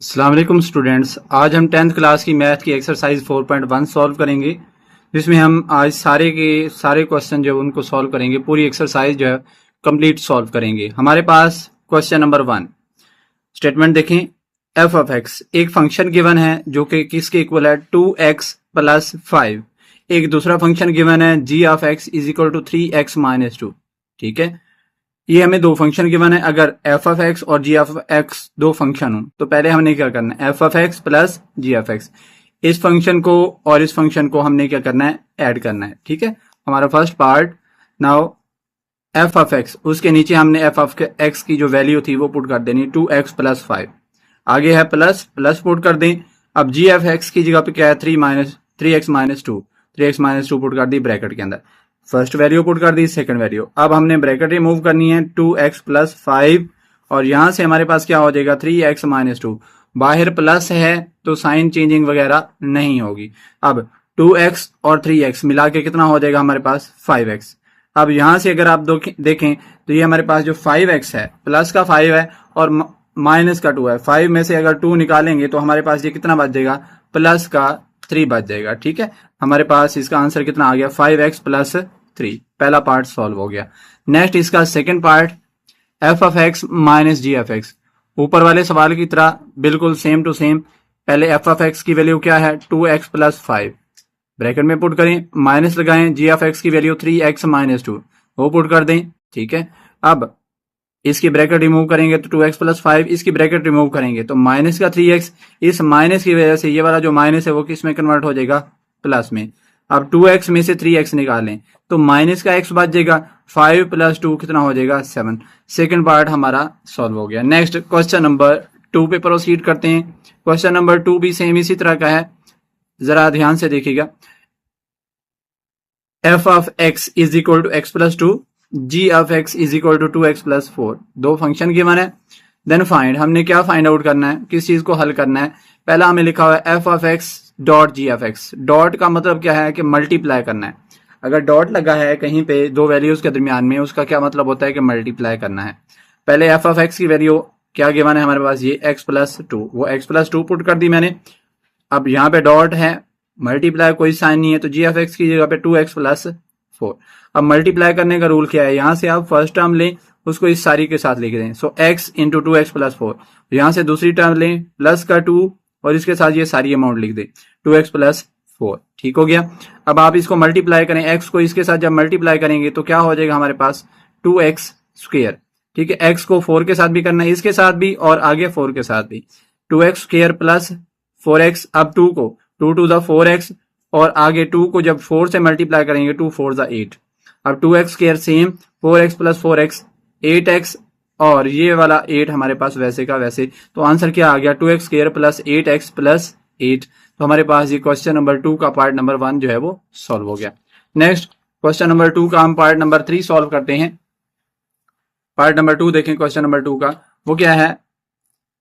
अस्सलाम वालेकुम स्टूडेंट्स। आज हम 10th क्लास की मैथ की एक्सरसाइज 4.1 सॉल्व करेंगे, जिसमें हम आज सारे के सारे क्वेश्चन जो है उनको सॉल्व करेंगे। पूरी एक्सरसाइज जो है कंप्लीट सॉल्व करेंगे। हमारे पास क्वेश्चन नंबर 1 स्टेटमेंट देखें। एफ ऑफ एक्स एक फंक्शन गिवन है जो कि किसके इक्वल है 2x प्लस 5। एक दूसरा फंक्शन गिवन है g of x is equal to 3x minus 2। ठीक है, ये हमें दो फंक्शन गिवन है। अगर एफ ऑफ एक्स और जी ऑफ एक्स दो फंक्शन हो तो पहले हमने क्या करना है, f of x plus g of x, इस फंक्शन को और इस फंक्शन को हमने क्या करना है, ऐड करना है। ठीक है, हमारा first part. Now F of x, उसके नीचे हमने एफ ऑफ एक्स की जो वैल्यू थी वो पुट कर देनी 2x प्लस 5। आगे है प्लस प्लस पुट कर दें। अब जी ऑफ एक्स की जगह पे क्या है 3x minus 2, 3x minus 2 put कर दी ब्रैकेट के अंदर। फर्स्ट वैल्यू पुट कर दी, सेकंड वैल्यू। अब हमने ब्रैकेट रिमूव करनी है 2x प्लस 5 और यहां से हमारे पास क्या हो जाएगा 3x माइनस 2। बाहर प्लस है तो साइन चेंजिंग वगैरह नहीं होगी। अब 2x और 3x मिला के कितना हो जाएगा हमारे पास 5x। अब यहां से अगर आप देखें तो ये हमारे पास जो 5x है, प्लस का 5 है और माइनस का 2 है। 5 में से अगर 2 निकालेंगे तो हमारे पास ये कितना बच जाएगा, प्लस का 3 बच जाएगा। ठीक है, हमारे पास इसका आंसर कितना आ गया 5x प्लस 3। पहला पार्ट सॉल्व हो गया। नेक्स्ट इसका second part, f of x minus g of x. ऊपर वाले सवाल की तरह बिल्कुल सेम टू सेम। पहले एफ ऑफ एक्स की वैल्यू क्या है 2x प्लस 5, ब्रैकेट में पुट करें, माइनस लगाएं, जी ऑफ एक्स की वैल्यू 3x माइनस 2 वो पुट कर दें। ठीक है, अब इसकी ब्रैकेट रिमूव करेंगे तो 2x प्लस 5, इसकी ब्रैकेट रिमूव करेंगे तो माइनस का 3x। इस माइनस की वजह से ये वाला जो माइनस है वो किस में कन्वर्ट हो जाएगा, प्लस में। अब 2x में से 3x निकालें तो माइनस का x बच जाएगा। 5 प्लस 2 कितना हो जाएगा 7। सेकेंड पार्ट हमारा सॉल्व हो गया। नेक्स्ट क्वेश्चन नंबर 2 पे प्रोसीड करते हैं। क्वेश्चन नंबर 2 भी सेम इसी तरह का है, जरा ध्यान से देखिएगा। F of x is equal to x plus 2, g of x is equal to 2x plus 4। दो फंक्शन गिवन है। देन फाइंड, हमने क्या फाइंड आउट करना है, किस चीज को हल करना है। पहला हमें लिखा हुआ है f of x dot G of x. Dot का मतलब क्या है कि मल्टीप्लाई करना है। अगर डॉट लगा है कहीं पे दो वैल्यूज के दरमियान में, उसका क्या मतलब होता है कि मल्टीप्लाई करना है। पहले एफ ऑफ एक्स की वैल्यू क्या गिवन है हमारे पास, ये x प्लस 2, वो x प्लस 2 पुट कर दी मैंने। अब यहाँ पे डॉट है, मल्टीप्लाई कोई साइन नहीं है तो जी ऑफ एक्स की जगह पे 2x प्लस 4। अब मल्टीप्लाई करने का रूल क्या है, यहां से आप फर्स्ट टर्म लें उसको इस सारी के साथ लिख दें। सो x इंटू 2x प्लस 4। यहां से दूसरी टर्म लें प्लस का 2 और इसके साथ ये सारी अमाउंट लिख दें 2x प्लस 4। ठीक हो गया। अब आप इसको मल्टीप्लाई करें, x को इसके साथ जब मल्टीप्लाई करेंगे तो क्या हो जाएगा हमारे पास 2x स्क्वेयर। ठीक है, x को 4 के साथ भी करना है, इसके साथ भी और आगे 4 के साथ भी। 2x square plus 4x। अब 2 को 2 टू द 4x और आगे 2 को जब 4 से मल्टीप्लाई करेंगे 2 4 द 8। अब 2x square same 4x plus 4x 8x और ये वाला 8 हमारे पास वैसे का वैसे। तो आंसर क्या आ गया 2x square plus 8x plus 8। तो हमारे पास ये क्वेश्चन नंबर 2 का पार्ट नंबर 1 जो है वो सॉल्व हो गया। नेक्स्ट क्वेश्चन नंबर 2 का हम पार्ट नंबर 3 सॉल्व करते हैं। पार्ट नंबर 2 देखें क्वेश्चन नंबर 2 का, वो क्या है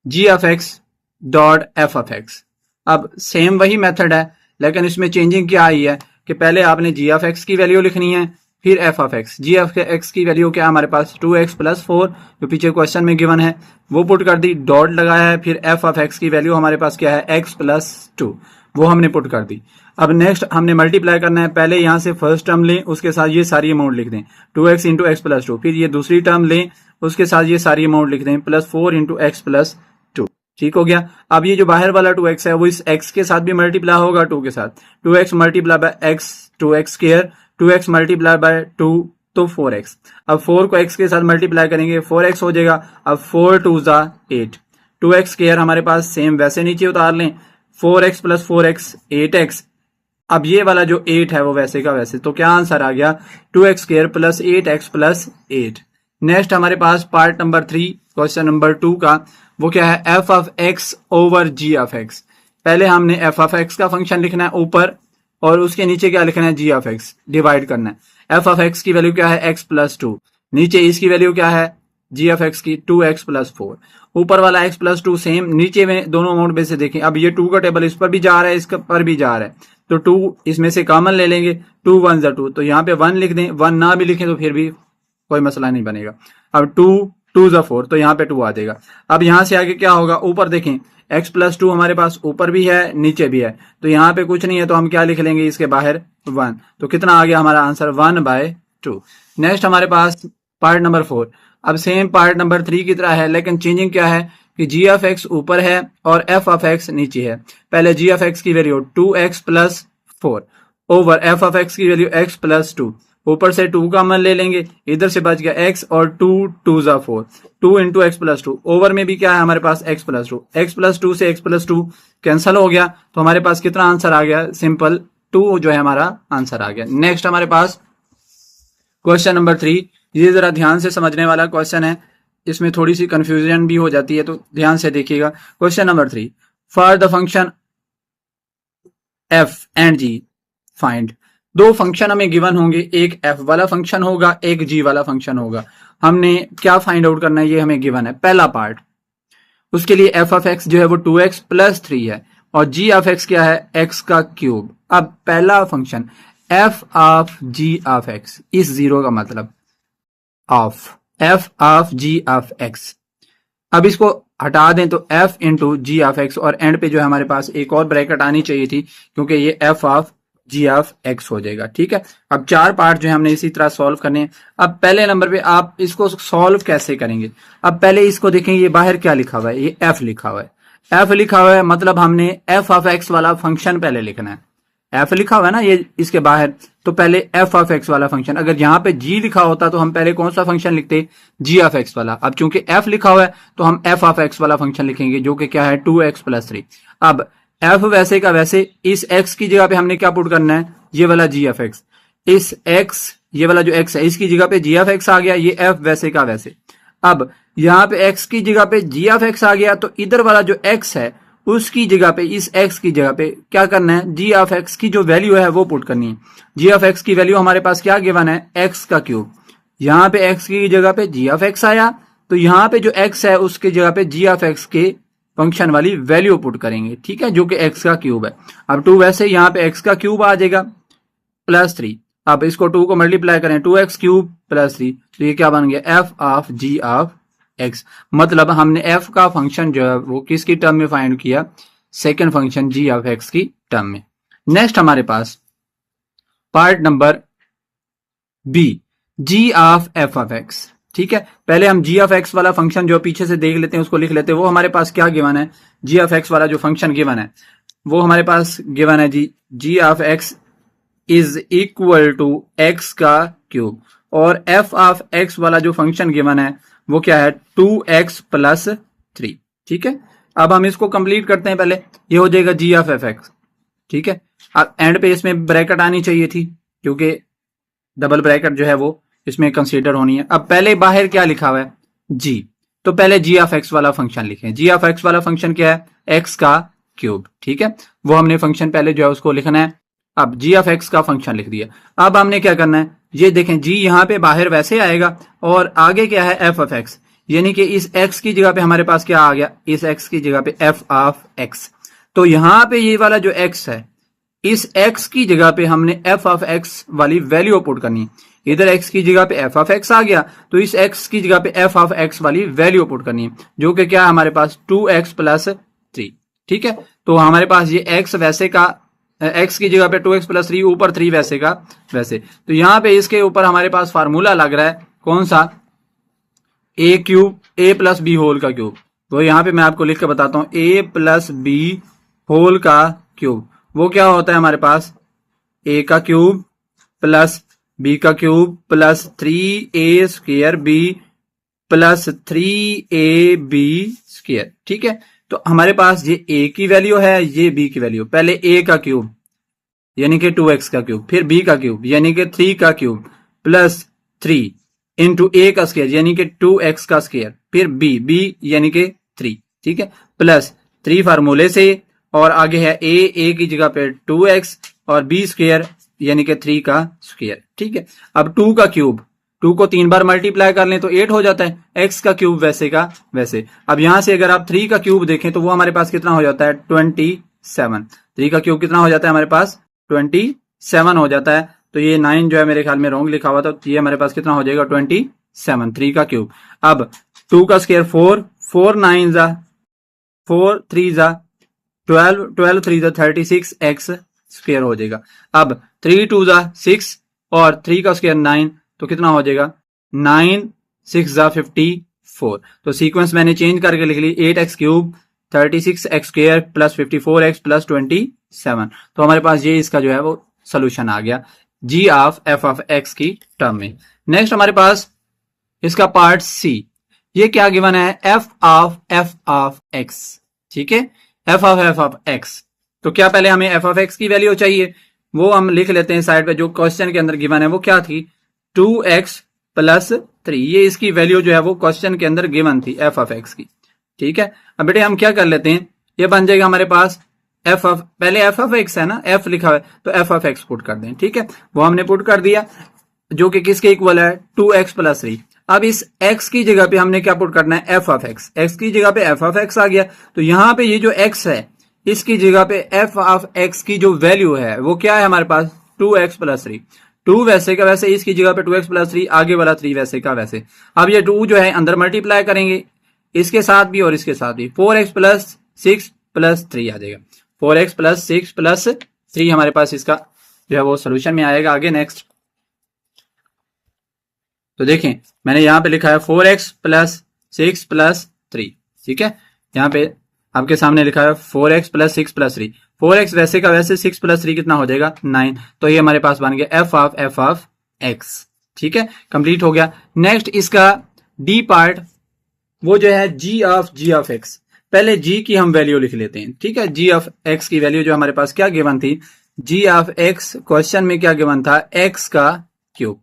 g of x dot f of x. अब सेम वही मेथड है लेकिन इसमें चेंजिंग क्या आई है कि पहले आपने जी ऑफ एक्स की वैल्यू लिखनी है फिर f of x. G of x की वैल्यू क्या हमारे पास 2x प्लस 4 जो पीछे क्वेश्चन में गिवन है वो पुट कर दी, डॉट लगाया है। फिर एफ ऑफ एक्स की वैल्यू हमारे पास क्या है x प्लस 2, वो हमने पुट कर दी। अब नेक्स्ट हमने मल्टीप्लाई करना है। पहले यहां से फर्स्ट टर्म लें उसके साथ ये सारी अमाउंट लिख दें 2x इंटू एक्स प्लस 2। फिर ये दूसरी टर्म लें उसके साथ ये सारी अमाउंट लिख दें प्लस 4 इंटू एक्स प्लस 2। ठीक हो गया। अब ये जो बाहर वाला 2x है वो इस x के साथ भी मल्टीप्लाई होगा 2 के साथ। 2x multiply by x 2x square, 2x multiply by 2 तो 4x। अब 4 को x के साथ मल्टीप्लाई करेंगे 4x हो जाएगा। अब 4 टू ज़ा 8, 2x स्क्वायर हमारे पास सेम वैसे नीचे उतार लें 4x प्लस 4x 8x। अब ये वाला जो 8 है वो वैसे का वैसे। तो क्या आंसर आ गया 2x square plus 8x plus 8। Next हमारे पास पार्ट नंबर 3 क्वेश्चन नंबर 2 का, वो क्या है f of x over g of x. पहले हमने एफ ऑफ एक्स का फंक्शन लिखना है ऊपर और उसके नीचे क्या लिखना है जी ऑफ एक्स, डिवाइड करना है। एफ ऑफ एक्स की वैल्यू क्या है x प्लस 2, नीचे इसकी वैल्यू क्या है जी ऑफ एक्स की 2x प्लस 4। ऊपर वाला x प्लस 2 सेम, नीचे में दोनों अमाउंट में से देखें। अब ये 2 का टेबल इस पर भी जा रहा है इस पर भी जा रहा है तो 2 इसमें से कॉमन ले लेंगे, 2 1 2। तो यहाँ पे 1 लिख दें, 1 ना भी लिखें तो फिर भी कोई मसला नहीं बनेगा। अब 2 2 ज़ा 4, तो यहाँ पे 2 आ जाएगा। अब यहाँ से आगे क्या होगा, ऊपर देखें x प्लस 2 हमारे पास ऊपर भी है नीचे भी है, तो यहाँ पे कुछ नहीं है तो हम क्या लिख लेंगे इसके बाहर 1, तो कितना आ गया हमारा आंसर 1/2। नेक्स्ट हमारे पास पार्ट नंबर 4। अब सेम पार्ट नंबर 3 की तरह है, लेकिन चेंजिंग क्या है कि g ऑफ x ऊपर है और f ऑफ x नीचे है। पहले g ऑफ x की value 2x plus 4 over f of x की वैल्यू x प्लस 2, ऊपर से 2 का मन ले लेंगे, इधर से बच गया x और 2 ज़ा 4, 2 इंटू एक्स प्लस 2, ओवर में भी क्या है हमारे पास x प्लस 2, x प्लस 2 से x प्लस 2 कैंसिल हो गया, तो हमारे पास कितना आंसर आ गया, सिंपल 2 जो है हमारा आंसर आ गया। नेक्स्ट हमारे पास क्वेश्चन नंबर 3, ये जरा ध्यान से समझने वाला क्वेश्चन है, इसमें थोड़ी सी कंफ्यूजन भी हो जाती है, तो ध्यान से देखिएगा। Question number 3, for the function f and g find. दो फंक्शन हमें गिवन होंगे, एक f वाला फंक्शन होगा, एक g वाला फंक्शन होगा। हमने क्या फाइंड आउट करना है, ये हमें गिवन है पहला पार्ट। उसके लिए f ऑफ x जो है वो 2x प्लस 3 है और g ऑफ x क्या है, x का क्यूब। अब पहला function f of g of x, इस जीरो का मतलब of f of g of x। अब इसको हटा दें तो f into g of x, और एंड पे जो है हमारे पास एक और ब्रैकेट आनी चाहिए थी क्योंकि ये f of g of x हो जाएगा। ठीक है, अब 4 पार्ट जो है हमने इसी तरह सॉल्व करने हैं। अब पहले नंबर पे आप इसको सॉल्व कैसे करेंगे, अब पहले इसको देखें, ये बाहर क्या लिखा हुआ है, ये f लिखा हुआ है। f लिखा हुआ है मतलब हमने f ऑफ x वाला फंक्शन पहले लिखना है। f लिखा हुआ है ना ये इसके बाहर, तो पहले f ऑफ x वाला फंक्शन। अगर यहाँ पे g लिखा होता तो हम पहले कौन सा फंक्शन लिखते, g ऑफ x वाला। अब चूंकि f लिखा हुआ है तो हम f ऑफ x वाला फंक्शन लिखेंगे जो कि क्या है 2x प्लस 3। अब f वैसे का वैसे, इस x की जगह पे हमने क्या पुट करना है, ये वाला g ऑफ x। इस x, ये वाला जो x है इसकी जगह पे g ऑफ x आ गया, ये f वैसे का वैसे। अब यहाँ पे x की जगह पे g ऑफ x आ गया, तो इधर वाला जो x है उसकी जगह पे, इस x की जगह पे क्या करना है, g ऑफ x की जो वैल्यू है वो पुट करनी है। g ऑफ x की वैल्यू हमारे पास क्या गिवन है, x का क्यूब। यहाँ पे x की जगह पे g ऑफ x आया, तो यहाँ पे जो x है उसकी जगह पे g ऑफ x के फंक्शन वाली वैल्यू पुट करेंगे। ठीक है, जो कि x का क्यूब है। अब 2 वैसे यहाँ पे x का क्यूब आ जाएगा प्लस 3। अब इसको 2 को मल्टीप्लाई करें, 2x क्यूब प्लस 3, तो ये क्या बन गया, f of g of x। मतलब हमने f का फंक्शन जो है वो किसकी टर्म में फाइंड किया, second function g of x की टर्म में। नेक्स्ट हमारे पास part number b, g of f of x। ठीक है, पहले हम g ऑफ x वाला फंक्शन जो पीछे से देख लेते हैं उसको लिख लेते हैं। वो हमारे पास क्या गिवन है, g ऑफ x वाला जो फंक्शन गिवन है वो हमारे पास गिवन है g of x is equal to x का क्यूब, और f ऑफ x वाला जो फंक्शन गिवन है वो क्या है 2x प्लस 3। ठीक है, अब हम इसको कंप्लीट करते हैं। पहले ये हो जाएगा g ऑफ एफ एक्स। ठीक है, अब एंड पे इसमें ब्रैकेट आनी चाहिए थी क्योंकि डबल ब्रैकेट जो है वो इसमें कंसीडर होनी है। अब पहले बाहर क्या लिखा हुआ है g, तो पहले g ऑफ x वाला फंक्शन लिखें। g ऑफ x वाला फंक्शन क्या है, x का क्यूब। ठीक है, वो हमने फंक्शन पहले जो है उसको लिखना है। अब g ऑफ x का फंक्शन लिख दिया। अब हमने क्या करना है, ये देखें g यहाँ पे बाहर वैसे आएगा और आगे क्या है f ऑफ x, यानी कि इस x की जगह पे हमारे पास क्या आ गया, इस x की जगह पे f ऑफ x। तो यहाँ पे ये वाला जो x है, इस x की जगह पे हमने f ऑफ x वाली वैल्यू पुट करनी है। इधर x की जगह पे f ऑफ x आ गया, तो इस x की जगह पे f ऑफ x वाली वैल्यू पुट करनी है जो कि क्या है हमारे पास 2x प्लस 3। ठीक है, तो हमारे पास ये x वैसे का, x की जगह पे 2x प्लस 3, ऊपर 3 वैसे का वैसे। तो यहाँ पे इसके ऊपर हमारे पास फार्मूला लग रहा है कौन सा, a cube, a plus b whole का क्यूब। तो यहाँ पे मैं आपको लिख के बताता हूँ, a प्लस बी होल का क्यूब वो क्या होता है हमारे पास, a का क्यूब प्लस b का cube plus 3a square b plus 3ab square. ठीक है, तो हमारे पास ये a की वैल्यू है, ये b की वैल्यू। पहले a का क्यूब यानी कि 2x का क्यूब, फिर b का क्यूब यानी कि 3 का क्यूब प्लस 3 इंटू a का स्क्वायर यानी कि 2x का स्क्वायर, फिर b यानी कि 3। ठीक है, प्लस 3 फार्मूले से, और आगे है a की जगह पे 2x और b स्क्वायर यानी कि 3 का स्क्वायर। ठीक है, अब 2 का क्यूब, 2 को 3 बार मल्टीप्लाई कर लें तो 8 हो जाता है, x का क्यूब वैसे का वैसे। अब यहां से अगर आप 3 का क्यूब देखें तो वो हमारे पास कितना हो जाता है 27। 3 का क्यूब कितना हो जाता है हमारे पास 27 हो जाता है। तो ये 9 जो है मेरे ख्याल में रॉन्ग लिखा हुआ था, तो ये हमारे पास कितना हो जाएगा 27, 3 का क्यूब। अब 2 का स्क्वायर 4, 4 9 जा 4 3 जा 12, 12 3 जा 36 एक्स स्क्वायर हो जाएगा। अब 3 2 जा 6 और 3 का स्क्वायर 9, तो कितना हो जाएगा 9 6 जा 54। तो सीक्वेंस मैंने चेंज करके लिख ली 8x cube 36x square plus 54x plus 27। तो हमारे पास ये इसका जो है वो सोल्यूशन आ गया g of f of x की टर्म में। नेक्स्ट हमारे पास इसका पार्ट सी, ये क्या गिवन है f ऑफ x, ठीक है, f ऑफ x। तो क्या पहले हमें f ऑफ x की वैल्यू चाहिए, वो हम लिख लेते हैं साइड पे। जो क्वेश्चन के अंदर गिवन है वो क्या थी 2x प्लस 3, ये इसकी वैल्यू जो है वो क्वेश्चन के अंदर गिवन थी f ऑफ x की, ठीक है। अब बेटे हम क्या कर लेते हैं, ये बन जाएगा हमारे पास f ऑफ, पहले f ऑफ x है ना, f लिखा हुआ है तो f ऑफ x पुट कर दें, ठीक है। वो हमने पुट कर दिया जो कि किसके इक्वल है 2x प्लस 3। अब इस x की जगह पे हमने क्या पुट करना है f ऑफ x, x की जगह पे f ऑफ x आ गया। तो यहां पे ये जो x है इसकी जगह पे f ऑफ x की जो वैल्यू है वो क्या है हमारे पास 2x प्लस 3। 2 वैसे का वैसे, इसकी जगह पे 2x प्लस 3, आगे वाला 3 वैसे का वैसे। अब ये 2 जो है अंदर मल्टीप्लाई करेंगे इसके साथ भी और इसके साथ भी, 4x प्लस 6 प्लस 3 आ जाएगा। 4x प्लस 6 प्लस 3 हमारे पास इसका जो है वो सोल्यूशन में आएगा। आगे नेक्स्ट तो देखें मैंने यहां पे लिखा है 4x प्लस 6 प्लस 3, ठीक है। यहां पे आपके सामने लिखा है 4x प्लस 6 प्लस 3, 4x वैसे का वैसे, 6 प्लस 3 कितना हो जाएगा 9। तो ये हमारे पास बन गया f ऑफ x, ठीक है, कंप्लीट हो गया। नेक्स्ट इसका डी पार्ट, वो जो है g ऑफ x। पहले g की हम वैल्यू लिख लेते हैं, ठीक है। g ऑफ x की वैल्यू जो हमारे पास क्या गिवन थी, g ऑफ x क्वेश्चन में क्या गिवन था x का क्यूब,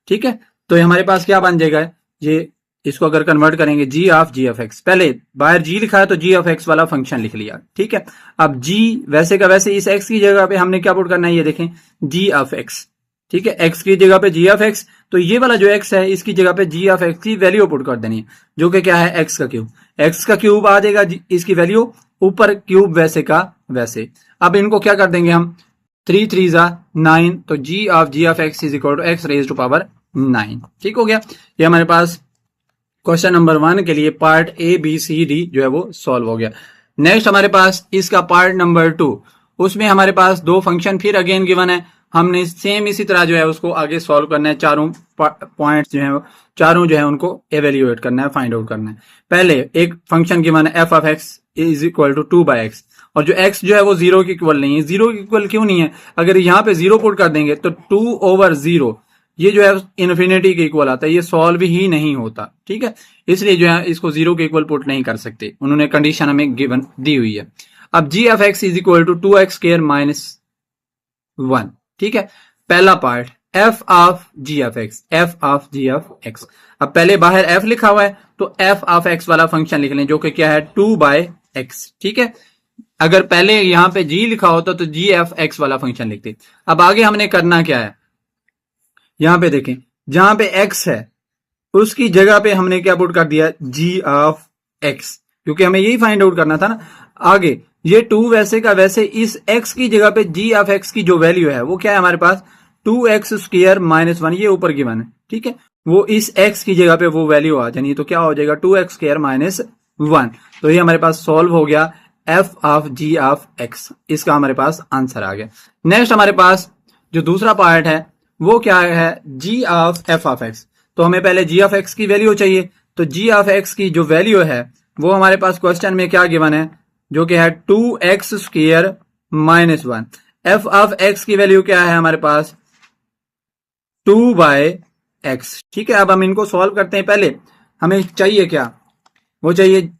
ठीक है। तो ये हमारे पास क्या बन जाएगा, ये इसको अगर कन्वर्ट करेंगे g ऑफ x, पहले बाहर g लिखा है तो g ऑफ x वाला फंक्शन लिख लिया, ठीक है। अब g वैसे का वैसे, इस x की जगह पे हमने क्या पुट करना है, ये देखें g ऑफ x, ठीक है। x की जगह पे g ऑफ x, तो ये वाला जो x है इसकी जगह पे g ऑफ x की वैल्यू पुट कर देनी है जो कि क्या है x का क्यूब। x का क्यूब आ जाएगा इसकी वैल्यू, ऊपर क्यूब वैसे का वैसे। अब इनको क्या कर देंगे हम, 3 3 जा 9, तो g of x is equal to x raise to power 9, ठीक हो गया। ये हमारे पास क्वेश्चन नंबर 1 के लिए part A B C D जो है वो सॉल्व हो गया। नेक्स्ट हमारे पास इसका पार्ट नंबर 2, उसमें हमारे पास दो फंक्शन फिर अगेन गिवन है, हमने सेम इसी तरह जो है उसको आगे सॉल्व करना है। चारों पॉइंट्स जो है चारों जो है उनको एवेल्यूएट करना है, फाइंड आउट करना है। पहले एक फंक्शन गिवन है f of x is equal to 2/x, और जो x जो है वो 0 के इक्वल नहीं है। 0 के इक्वल क्यों नहीं है, अगर यहाँ पे 0 पुट कर देंगे तो 2/0 ये जो है इन्फिनिटी के इक्वल आता है, ये सॉल्व ही नहीं होता, ठीक है। इसलिए जो है इसको 0 के इक्वल पुट नहीं कर सकते, उन्होंने कंडीशन हमें गिवन दी हुई है। अब g of x is equal to 2x square minus 1, ठीक है। पहला part f of g of x। अब पहले बाहर f लिखा हुआ है तो f ऑफ x वाला फंक्शन लिख लें जो कि क्या है 2/x, ठीक है। अगर पहले यहां पे g लिखा होता तो g ऑफ x वाला फंक्शन लिखते। अब आगे हमने करना क्या है, यहां पे देखें जहां पे x है उसकी जगह पे हमने क्या पुट कर दिया g ऑफ x, क्योंकि हमें यही फाइंड आउट करना था ना। आगे ये 2 वैसे का वैसे, इस x की जगह पे g ऑफ x की जो वैल्यू है वो क्या है हमारे पास 2x स्क्वायर माइनस 1, ये ऊपर गिवन है, ठीक है। वो इस x की जगह पे वो वैल्यू आ जानी, तो क्या हो जाएगा 2x स्क्वायर माइनस 1। तो ये हमारे पास सॉल्व हो गया f of g of x, इसका हमारे पास आंसर आ गया। नेक्स्ट हमारे पास जो दूसरा पार्ट है वो क्या है g of f of x। तो हमें पहले g ऑफ x की वैल्यू चाहिए, तो g ऑफ x की जो वैल्यू है वो हमारे पास क्वेश्चन में क्या गिवन है जो कि है 2x square minus 1। f of x की वैल्यू क्या है हमारे पास 2/x, ठीक है। अब हम इनको सॉल्व करते हैं। पहले हमें चाहिए क्या, वो चाहिए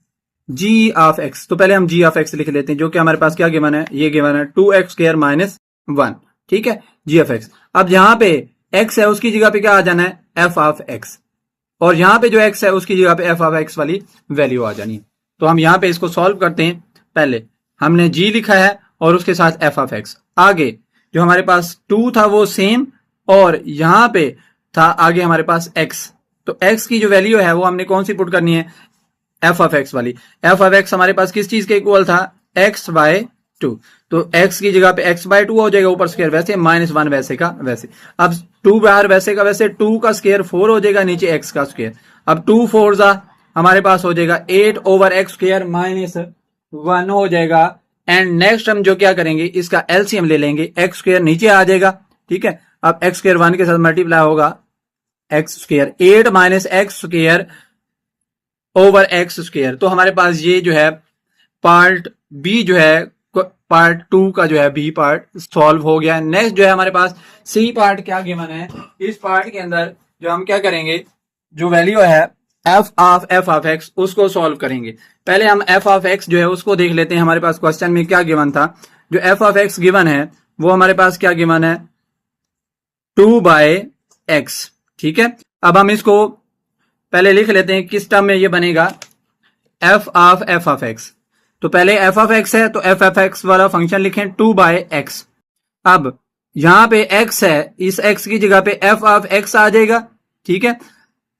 g ऑफ x, तो पहले हम g ऑफ x लिख लेते हैं जो कि हमारे पास क्या गिवन है, ये गिवन है 2x स्क्वायर माइनस 1, ठीक है, g ऑफ x। अब यहां पे x है उसकी जगह पे क्या आ जाना है f ऑफ x, और यहां पे जो x है उसकी जगह पे f ऑफ x वाली वैल्यू आ जानी है। तो हम यहां पे इसको सॉल्व करते हैं। पहले हमने g लिखा है और उसके साथ f ऑफ x, आगे जो हमारे पास 2 था वो सेम, और यहां पे था आगे हमारे पास x, तो x की जो वैल्यू है वो हमने कौन सी पुट करनी है f ऑफ x वाली। f ऑफ x हमारे पास किस चीज के इक्वल था x/2, तो x की जगह पे x/2 हो जाएगा, ऊपर स्क्वायर वैसे माइनस 1 वैसे का वैसे। अब 2 बाहर वैसे का वैसे, 2 का स्क्वायर 4 हो जाएगा, नीचे x का स्क्वायर। अब 2 4 जा हमारे पास हो जाएगा 8/x² माइनस 1 हो जाएगा। एंड नेक्स्ट हम जो क्या करेंगे, इसका एलसीएम ले लेंगे, x² नीचे आ जाएगा, ठीक है। अब x² 1 के साथ मल्टीप्लाई होगा, x², 8 माइनस x²/x²। तो हमारे पास ये जो है पार्ट बी जो है, पार्ट 2 का जो है बी पार्ट सॉल्व हो गया। नेक्स्ट जो है हमारे पास सी पार्ट क्या गिवन है। इस पार्ट के अंदर जो हम क्या करेंगे, जो वैल्यू है f ऑफ x उसको सॉल्व करेंगे। पहले हम f ऑफ x जो है उसको देख लेते हैं। हमारे पास क्वेश्चन में क्या गिवन था, जो f ऑफ x गिवन है वो हमारे पास क्या गिवन है, 2/x, ठीक है। अब हम इसको पहले लिख लेते हैं, किस टर्म में ये बनेगा, f ऑफ x। तो पहले f ऑफ x है तो f ऑफ x वाला फंक्शन लिखें 2/x। अब यहां पे x है, इस x की जगह पे f ऑफ x आ जाएगा, ठीक है।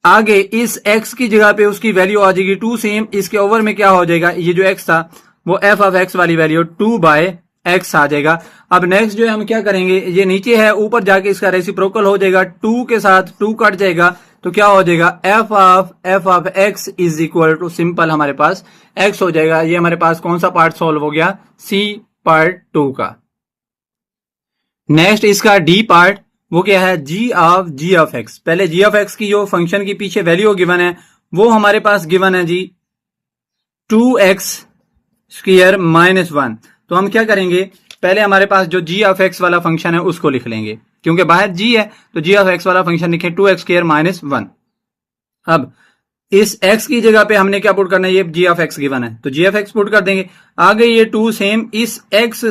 आगे इस x की जगह पे उसकी वैल्यू आ जाएगी 2, सेम इसके ओवर में क्या हो जाएगा, ये जो x था वो f ऑफ x वाली वैल्यू 2/x आ जाएगा। अब नेक्स्ट जो है हम क्या करेंगे, ये नीचे है, ऊपर जाके इसका रेसिप्रोकल हो जाएगा, 2 के साथ 2 कट जाएगा, तो क्या हो जाएगा, f of x is equal to simple हमारे पास x हो जाएगा। ये हमारे पास कौन सा पार्ट सॉल्व हो गया, सी पार्ट 2 का। नेक्स्ट इसका डी पार्ट, वो क्या है, g ऑफ x। पहले g ऑफ x की जो फंक्शन की पीछे वैल्यू गिवन है वो हमारे पास गिवन है जी 2x² माइनस 1। तो हम क्या करेंगे, पहले हमारे पास जो g ऑफ x वाला फंक्शन है उसको लिख लेंगे, क्योंकि बाहर g है तो g ऑफ x वाला फंक्शन लिखे 2x² माइनस 1। अब इस x की जगह पे हमने क्या पुट करना है, ये g ऑफ x गिवन है तो g ऑफ x पुट कर देंगे। आगे ये 2 सेम इस x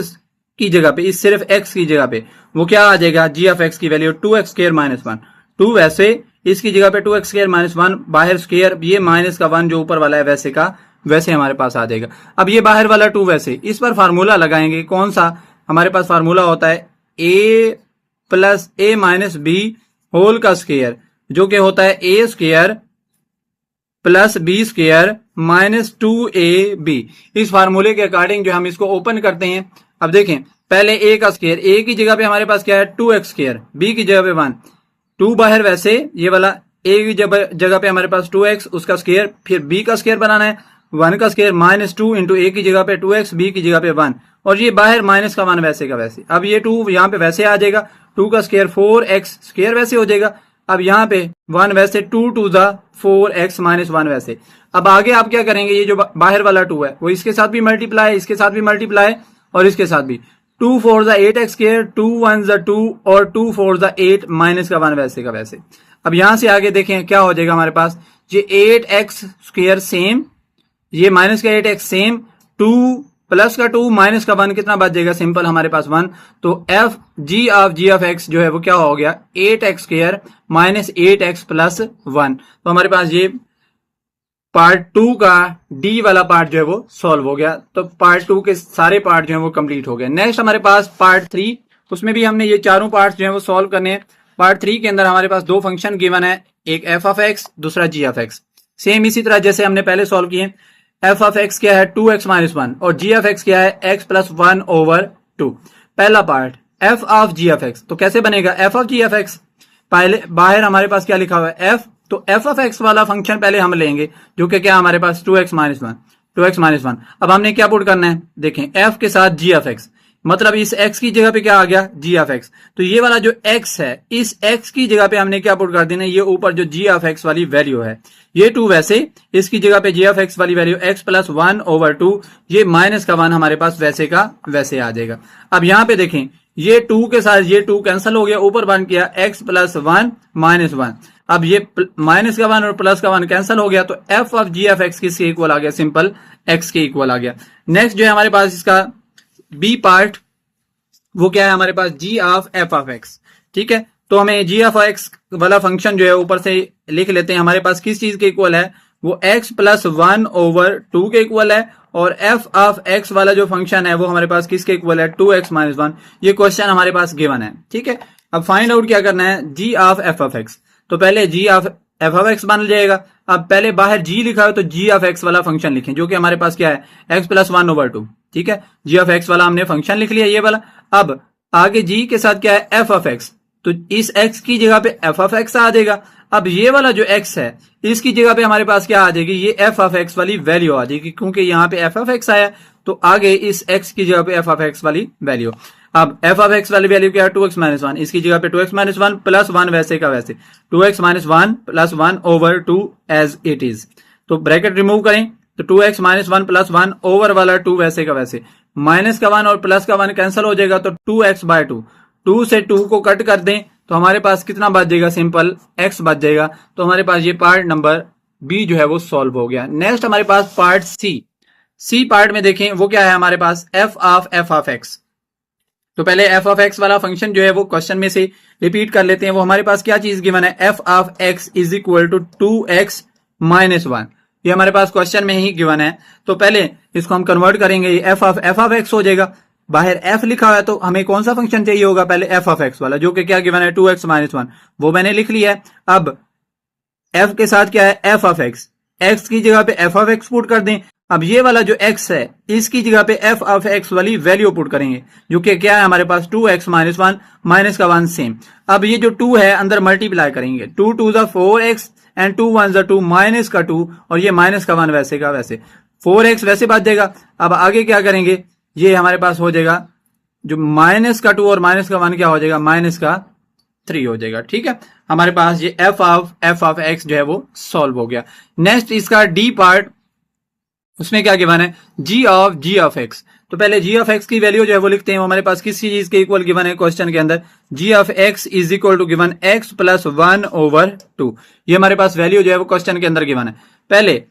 की जगह पे, इस सिर्फ x की जगह पे वो क्या आ जाएगा, g ऑफ x की वैल्यू 2x² माइनस 1। 2 वैसे, इसकी जगह पे 2x² माइनस 1, बाहर स्क्वायर, ये माइनस का 1 जो ऊपर वाला है वैसे का वैसे हमारे पास आ जाएगा। अब ये बाहर वाला 2 वैसे, इस पर फार्मूला लगाएंगे, कौन सा, हमारे पास फार्मूला होता है a plus a minus b whole का स्क्वायर, जो कि होता है a² plus b² minus 2ab। इस फार्मूले के अकॉर्डिंग जो हम इसको ओपन करते हैं, अब देखें पहले a का स्क्वायर, a की जगह पे हमारे पास क्या है 2x², b की जगह पे 1, 2 बाहर वैसे, ये वाला a की जगह पे हमारे पास 2x उसका स्क्वायर, फिर b का स्क्वायर बनाना है, 1 का स्क्वायर माइनस 2 इंटू a की जगह पे 2x, b की जगह पे 1, और ये बाहर माइनस का 1 वैसे का वैसे। अब ये 2 यहाँ पे वैसे आ जाएगा, 2 का स्क्वायर 4x स्क्वायर वैसे हो जाएगा। अब यहाँ पे 1 वैसे, 2 टू द 4x माइनस 1 वैसे। अब आगे आप क्या करेंगे, ये जो बाहर वाला 2 है वो इसके साथ भी मल्टीप्लाई, इसके साथ भी मल्टीप्लाई, और इसके साथ भी 2 4 द 8x², 2 1 द 2, और 2 4 द 8 माइनस का 1 वैसे का वैसे। अब यहां से आगे देखें क्या हो जाएगा हमारे पास, ये 8x² सेम, ये माइनस का 8x सेम, 2 प्लस का 2 माइनस का 1 कितना बच जाएगा, सिंपल हमारे पास 1। तो g ऑफ x जो है वो क्या हो गया, 8x² माइनस 8x प्लस 1। तो हमारे पास ये पार्ट 2 का डी वाला पार्ट जो है वो सॉल्व हो गया। तो पार्ट 2 के सारे पार्ट जो है वो कंप्लीट हो गए। नेक्स्ट हमारे पास पार्ट 3, उसमें भी हमने ये चारों पार्ट जो है वो सॉल्व करने हैं। पार्ट 3 के अंदर हमारे पास 2 फंक्शन गिवन है, एक f ऑफ x, दूसरा g ऑफ x। सेम इसी तरह जैसे हमने पहले सॉल्व किए, f ऑफ x क्या है 2x माइनस 1, और g ऑफ x क्या है x प्लस 1/2। पहला part f of g of x, तो कैसे बनेगा f of g of x, पहले बाहर हमारे पास क्या लिखा हुआ है f, तो f ऑफ x वाला फंक्शन पहले हम लेंगे, जो कि क्या हमारे पास 2x माइनस 1। अब हमने क्या पुट करना है, देखें f के साथ g ऑफ x, मतलब इस x की जगह पे क्या आ गया, g ऑफ x। तो ये वाला जो x है, इस x की जगह पे हमने क्या पुट कर देना है, ये ऊपर जो g ऑफ x वाली वैल्यू है, ये 2 वैसे, इसकी जगह पे g ऑफ x वाली वैल्यू x प्लस 1/2, ये माइनस का 1 हमारे पास वैसे का वैसे आ जाएगा। अब यहाँ पे देखें, ये 2 के साथ ये 2 कैंसिल हो गया, ऊपर बन किया x प्लस 1 माइनस 1। अब ये माइनस का 1 और प्लस का 1 कैंसिल हो गया, तो f of g of x किसके इक्वल आ गया, सिंपल x के इक्वल आ गया। नेक्स्ट जो है हमारे पास इसका b पार्ट, वो क्या है हमारे पास g of f of x, ठीक है। तो हमें g ऑफ x वाला फंक्शन जो है ऊपर से लिख लेते हैं, हमारे पास किस चीज के इक्वल है, वो x प्लस 1/2 के इक्वल है, और f ऑफ x वाला जो फंक्शन है वो हमारे पास किसके इक्वल है, 2x माइनस 1। ये क्वेश्चन हमारे पास गिवन है, ठीक है। अब फाइंड आउट क्या करना है, g of f of x, तो पहले g of f of x बन जाएगा। अब पहले बाहर g लिखा है तो g ऑफ x वाला फंक्शन लिखें, जो कि हमारे पास क्या है x प्लस 1/2, ठीक है। g ऑफ x वाला हमने फंक्शन लिख लिया, ये वाला। अब आगे g के साथ क्या है f ऑफ x, तो इस x की जगह पे f ऑफ x आ जाएगा। अब ये वाला जो x है इसकी जगह पे हमारे पास क्या आ जाएगी, ये f ऑफ x वाली वैल्यू आ जाएगी, क्योंकि यहाँ पे f ऑफ x आया तो आगे इस x की जगह पे f ऑफ x वाली वैल्यू। अब f ऑफ x वाली वैल्यू क्या है, 2x माइनस 1, इसकी जगह पे 2x माइनस 1 प्लस 1 वैसे का वैसे, 2x minus 1 plus 1 over 2 as it is. तो ब्रैकेट रिमूव करें तो 2x माइनस 1 प्लस 1 ओवर वाला 2 वैसे का वैसे, माइनस का 1 और प्लस का 1 कैंसिल हो जाएगा, तो 2x बाय 2, 2 से 2 को कट कर दें तो हमारे पास कितना बच जाएगा, सिंपल x बच जाएगा। तो हमारे पास ये पार्ट नंबर बी जो है वो सॉल्व हो गया। नेक्स्ट हमारे पास पार्ट सी पार्ट में देखें वो क्या है हमारे पास, f ऑफ x। तो पहले f ऑफ x वाला फंक्शन जो है वो क्वेश्चन में से रिपीट कर लेते हैं। वो हमारे पास क्या चीज गिवन है, f of x is equal to 2x minus 1, ये हमारे पास क्वेश्चन में ही गिवन है। तो पहले इसको हम कन्वर्ट करेंगे, ये f ऑफ x हो जाएगा। बाहर f लिखा हुआ है तो हमें कौन सा फंक्शन चाहिए होगा, पहले f ऑफ x वाला, जो कि क्या गिवन है 2x माइनस 1, वो मैंने लिख लिया है। अब f के साथ क्या है, f ऑफ x की जगह पे f ऑफ x पुट कर दें। अब ये वाला जो x है इसकी जगह पे f ऑफ x वाली वैल्यू पुट करेंगे, जो कि क्या है हमारे पास 2x माइनस 1 माइनस का 1 सेम। अब ये जो 2 है अंदर मल्टीप्लाई करेंगे, 2 2 जा 4x एंड 2 1 जा 2 माइनस का 2 और ये माइनस का 1 वैसे का वैसे, 4x वैसे बच जाएगा। अब आगे क्या करेंगे, ये हमारे पास हो जाएगा जो माइनस का 2 और माइनस का 1 क्या हो जाएगा, माइनस का 3 हो जाएगा। ठीक है, हमारे पास ये f ऑफ x जो है वो सॉल्व हो गया। नेक्स्ट इसका डी पार्ट, उसमें क्या गिवन है, g ऑफ x। तो पहले g ऑफ x की वैल्यू जो है वो लिखते हैं। वो हमारे पास किस चीज के इक्वल गिवन है क्वेश्चन के अंदर, g of x is equal to given x plus 1 over 2, ये हमारे पास वैल्यू जो है वो क्वेश्चन के अंदर गिवन है। पहले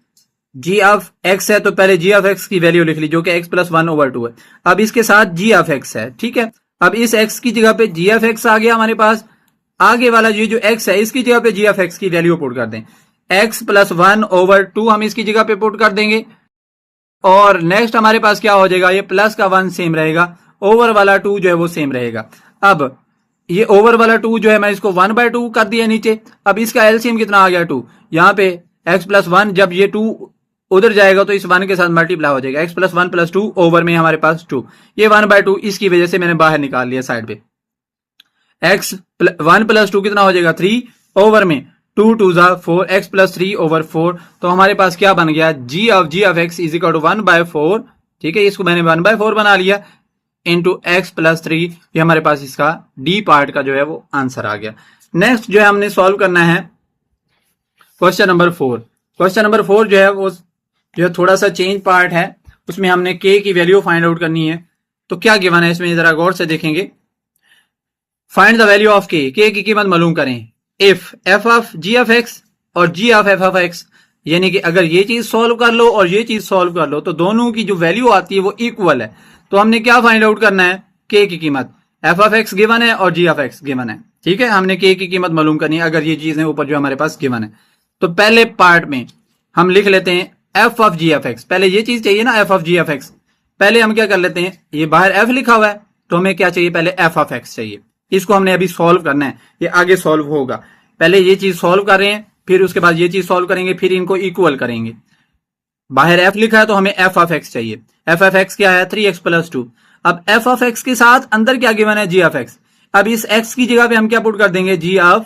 g ऑफ x है तो पहले g ऑफ x की वैल्यू लिख ली, जो कि x प्लस 1 ओवर 2 है। अब इसके साथ g ऑफ x है, ठीक है। अब इस x की जगह पे g ऑफ x आ गया हमारे पास, आगे वाला ये जो x है इसकी जगह पे g ऑफ x की वैल्यू पुट कर दें, x प्लस 1 ओवर 2 हम इसकी जगह पे पुट कर देंगे। और नेक्स्ट हमारे पास क्या हो जाएगा, ये प्लस का 1 सेम रहेगा, ओवर वाला 2 जो है वो सेम रहेगा। अब ये ओवर वाला 2 जो है मैं इसको 1 बाय 2 कर दिया नीचे। अब इसका एलसीएम कितना आ गया 2, यहाँ पे x प्लस 1, जब ये 2 उधर जाएगा तो इस 1 के साथ मल्टीप्लाई हो जाएगा, x प्लस 1 प्लस 2 ओवर में हमारे पास 2, ये 1 बाय 2 इसकी वजह से मैंने बाहर निकाल लिया साइड पे। x 1 प्लस 2 कितना हो जाएगा 3 ओवर में 2 2 जा 4, x प्लस 3 ओवर 4। तो हमारे पास क्या बन गया, g of x is equal to 1 by 4, ठीक है, इसको मैंने 1 बाय 4 बना लिया, इंटू x प्लस 3, ये हमारे पास इसका डी पार्ट का जो है वो आंसर आ गया। नेक्स्ट जो है हमने सॉल्व करना है क्वेश्चन नंबर 4। क्वेश्चन नंबर 4 जो है वो जो है थोड़ा सा चेंज पार्ट है, उसमें हमने k की वैल्यू फाइंड आउट करनी है। तो क्या गिवन है इसमें जरा गौर से देखेंगे, find the value of k की कीमत मालूम करें if f of g of x और g of f of x, यानी कि अगर ये चीज सॉल्व कर लो और ये चीज सॉल्व कर लो तो दोनों की जो वैल्यू आती है वो इक्वल है। तो हमने क्या फाइंड आउट करना है, k की कीमत, f ऑफ x गिवन है और g ऑफ x गिवन है, ठीक है, हमने k की कीमत मालूम करनी है अगर ये चीजें ऊपर जो हमारे पास गिवन है। तो पहले पार्ट में हम लिख लेते हैं f of g of x, पहले ये चीज चाहिए ना f of g of x, पहले हम क्या कर लेते हैं, ये बाहर f लिखा हुआ है तो हमें क्या चाहिए, पहले f ऑफ x चाहिए, इसको हमने अभी सॉल्व करना है, ये आगे सॉल्व होगा। पहले ये चीज सॉल्व कर रहे हैं, फिर उसके बाद ये चीज सॉल्व करेंगे, फिर इनको इक्वल करेंगे। बाहर f लिखा है तो हमें f ऑफ x चाहिए, f ऑफ x क्या है 3x प्लस 2। अब f ऑफ x के साथ अंदर क्या गिवन है, g ऑफ x। अब इस x की जगह पे हम क्या पुट कर देंगे, g ऑफ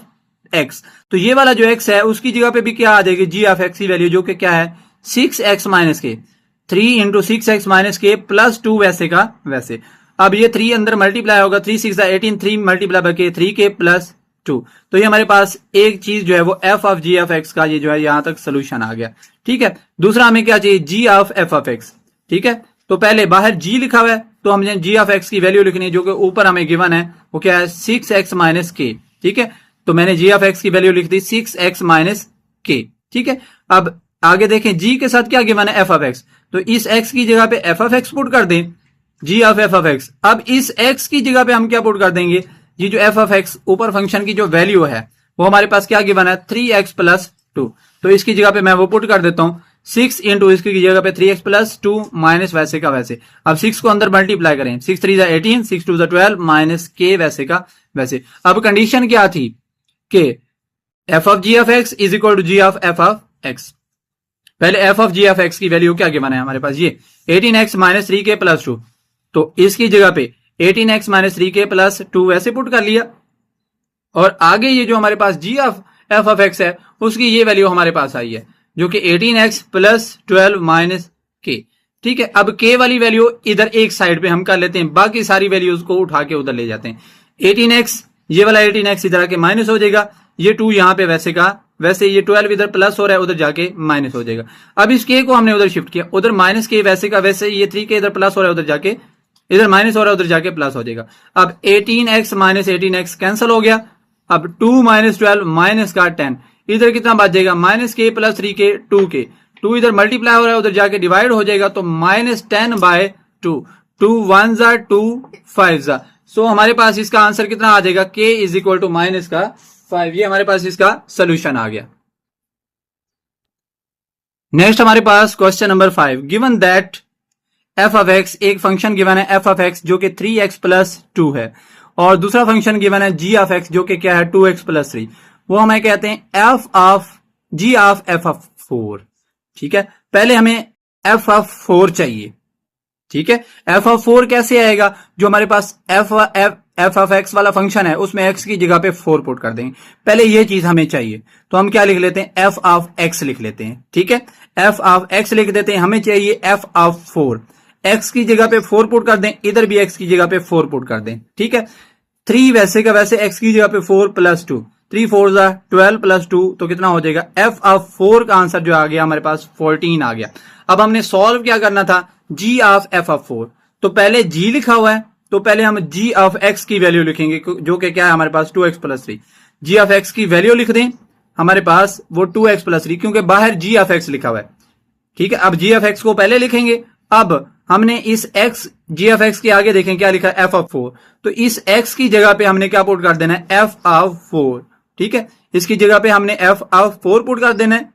x। तो ये वाला जो x है उसकी जगह पे भी क्या आ जाएगी, g ऑफ x की वैल्यू, जो कि क्या है 6x माइनस के, 3 इंटू 6x माइनस के प्लस 2 वैसे का वैसे। अब ये 3 अंदर मल्टीप्लाई होगा, 3 6 18, 3 मल्टीप्लाई करके 3k प्लस 2। तो ये हमारे पास एक चीज जो है वो f of g of x का ये जो है यहां तक सोल्यूशन आ गया, ठीक है। दूसरा हमें क्या चाहिए, g of f of x, ठीक है। तो पहले बाहर g लिखा हुआ है तो हमने g ऑफ x की वैल्यू लिखनी है, जो कि ऊपर हमें गिवन है वो क्या है 6x माइनस k, ठीक है। तो मैंने g ऑफ x की वैल्यू लिख दी 6x माइनस k, ठीक है। अब आगे देखें g के साथ क्या गिवन है f ऑफ x, तो इस x की जगह पे f ऑफ x पुट कर दें, g of f of x। अब इस x की जगह पे हम क्या पुट कर देंगे, ये जो f ऑफ x ऊपर फंक्शन की जो वैल्यू है वो हमारे पास क्या गिवन है 3x प्लस 2। तो इसकी जगह पे मैं वो पुट कर देता हूं 6 इंटू इसकी जगह पे 3x प्लस 2 माइनस वैसे का वैसे। अब 6 को अंदर मल्टीप्लाई करें, 6 3 जा 18, 6 2 जा 12 माइनस k वैसे का वैसे। अब कंडीशन क्या थी कि f of g of x is equal to g of f of x। पहले f of g of x की वैल्यू क्या गिवन है हमारे पास, ये 18x माइनस 3k प्लस 2। तो इसकी जगह पे 18x माइनस 3k प्लस 2 वैसे पुट कर लिया। और आगे ये जो हमारे पास जी ऑफ एफ ऑफ एक्स है उसकी ये वैल्यू हमारे पास आई है जो कि 18x प्लस 12 माइनस के। ठीक है, अब के वाली वैल्यू इधर एक साइड पे हम कर लेते हैं, बाकी सारी वैल्यूज को उठा के उधर ले जाते हैं। 18x ये वाला 18x इधर आके माइनस हो जाएगा, ये 2 यहाँ पे वैसे का वैसे, ये 12 इधर प्लस हो रहा है उधर जाके माइनस हो जाएगा। अब इस के को हमने उधर शिफ्ट किया, उधर माइनस के वैसे का वैसे, ये 3 के इधर प्लस हो रहा है उधर जाके इधर माइनस हो रहा है उधर जाके प्लस हो जाएगा। अब 18x माइनस 18x कैंसिल हो गया। अब 2 माइनस 12 माइनस का 10, इधर कितना बच जाएगा माइनस के प्लस 3 के 2 के, 2 इधर मल्टीप्लाई हो रहा है उधर जाके डिवाइड हो जाएगा तो माइनस 10/2, 2 1 जा 2 5 जा। सो हमारे पास इसका आंसर कितना आ जाएगा, k is equal to minus का 5। ये हमारे पास इसका सोल्यूशन आ गया। नेक्स्ट हमारे पास question number 5, given that f of x, एक फंक्शन गिवन है एफ ऑफ एक्स जो कि 3x प्लस 2 है, और दूसरा फंक्शन गिवन है जी ऑफ एक्स जो कि क्या है 2x प्लस 3। वो हमें कहते हैं f of g of f of 4। ठीक है, पहले हमें एफ ऑफ 4 चाहिए। ठीक है, एफ ऑफ 4 कैसे आएगा, जो हमारे पास एफ ऑफ एक्स वाला फंक्शन है उसमें एक्स की जगह पे 4 पुट कर देंगे। पहले ये चीज हमें चाहिए तो हम क्या लिख लेते हैं, एफ ऑफ एक्स लिख लेते हैं। ठीक है, एफ ऑफ एक्स लिख देते हैं, हमें चाहिए एफ ऑफ 4। एक्स की जगह पे 4 पुट कर दें, इधर भी एक्स की जगह पे 4 पुट कर दें। ठीक है, 3 वैसे का वैसे, एक्स की जगह पे 4 प्लस 2, 3 4 जा 12 प्लस 2 तो कितना हो जाएगा, एफ ऑफ 4 का आंसर जो आ गया हमारे पास 14 आ गया। अब हमने सॉल्व क्या करना था, जी ऑफ एफ ऑफ 4, तो पहले जी लिखा हुआ है तो पहले हम जी ऑफ एक्स की वैल्यू लिखेंगे जो कि क्या है हमारे पास 2x plus 3। G of x की वैल्यू लिख दें, हमारे पास वो 2x प्लस 3 क्योंकि बाहर जी ऑफ एक्स लिखा हुआ है। ठीक है, अब जी ऑफ एक्स को पहले लिखेंगे। अब हमने इस x जी ऑफ एक्स के आगे देखें क्या लिखा है, एफ ऑफ 4, तो इस x की जगह पे हमने क्या पुट कर देना है, एफ ऑफ 4। ठीक है, इसकी जगह पे हमने एफ ऑफ 4 पुट कर देना है,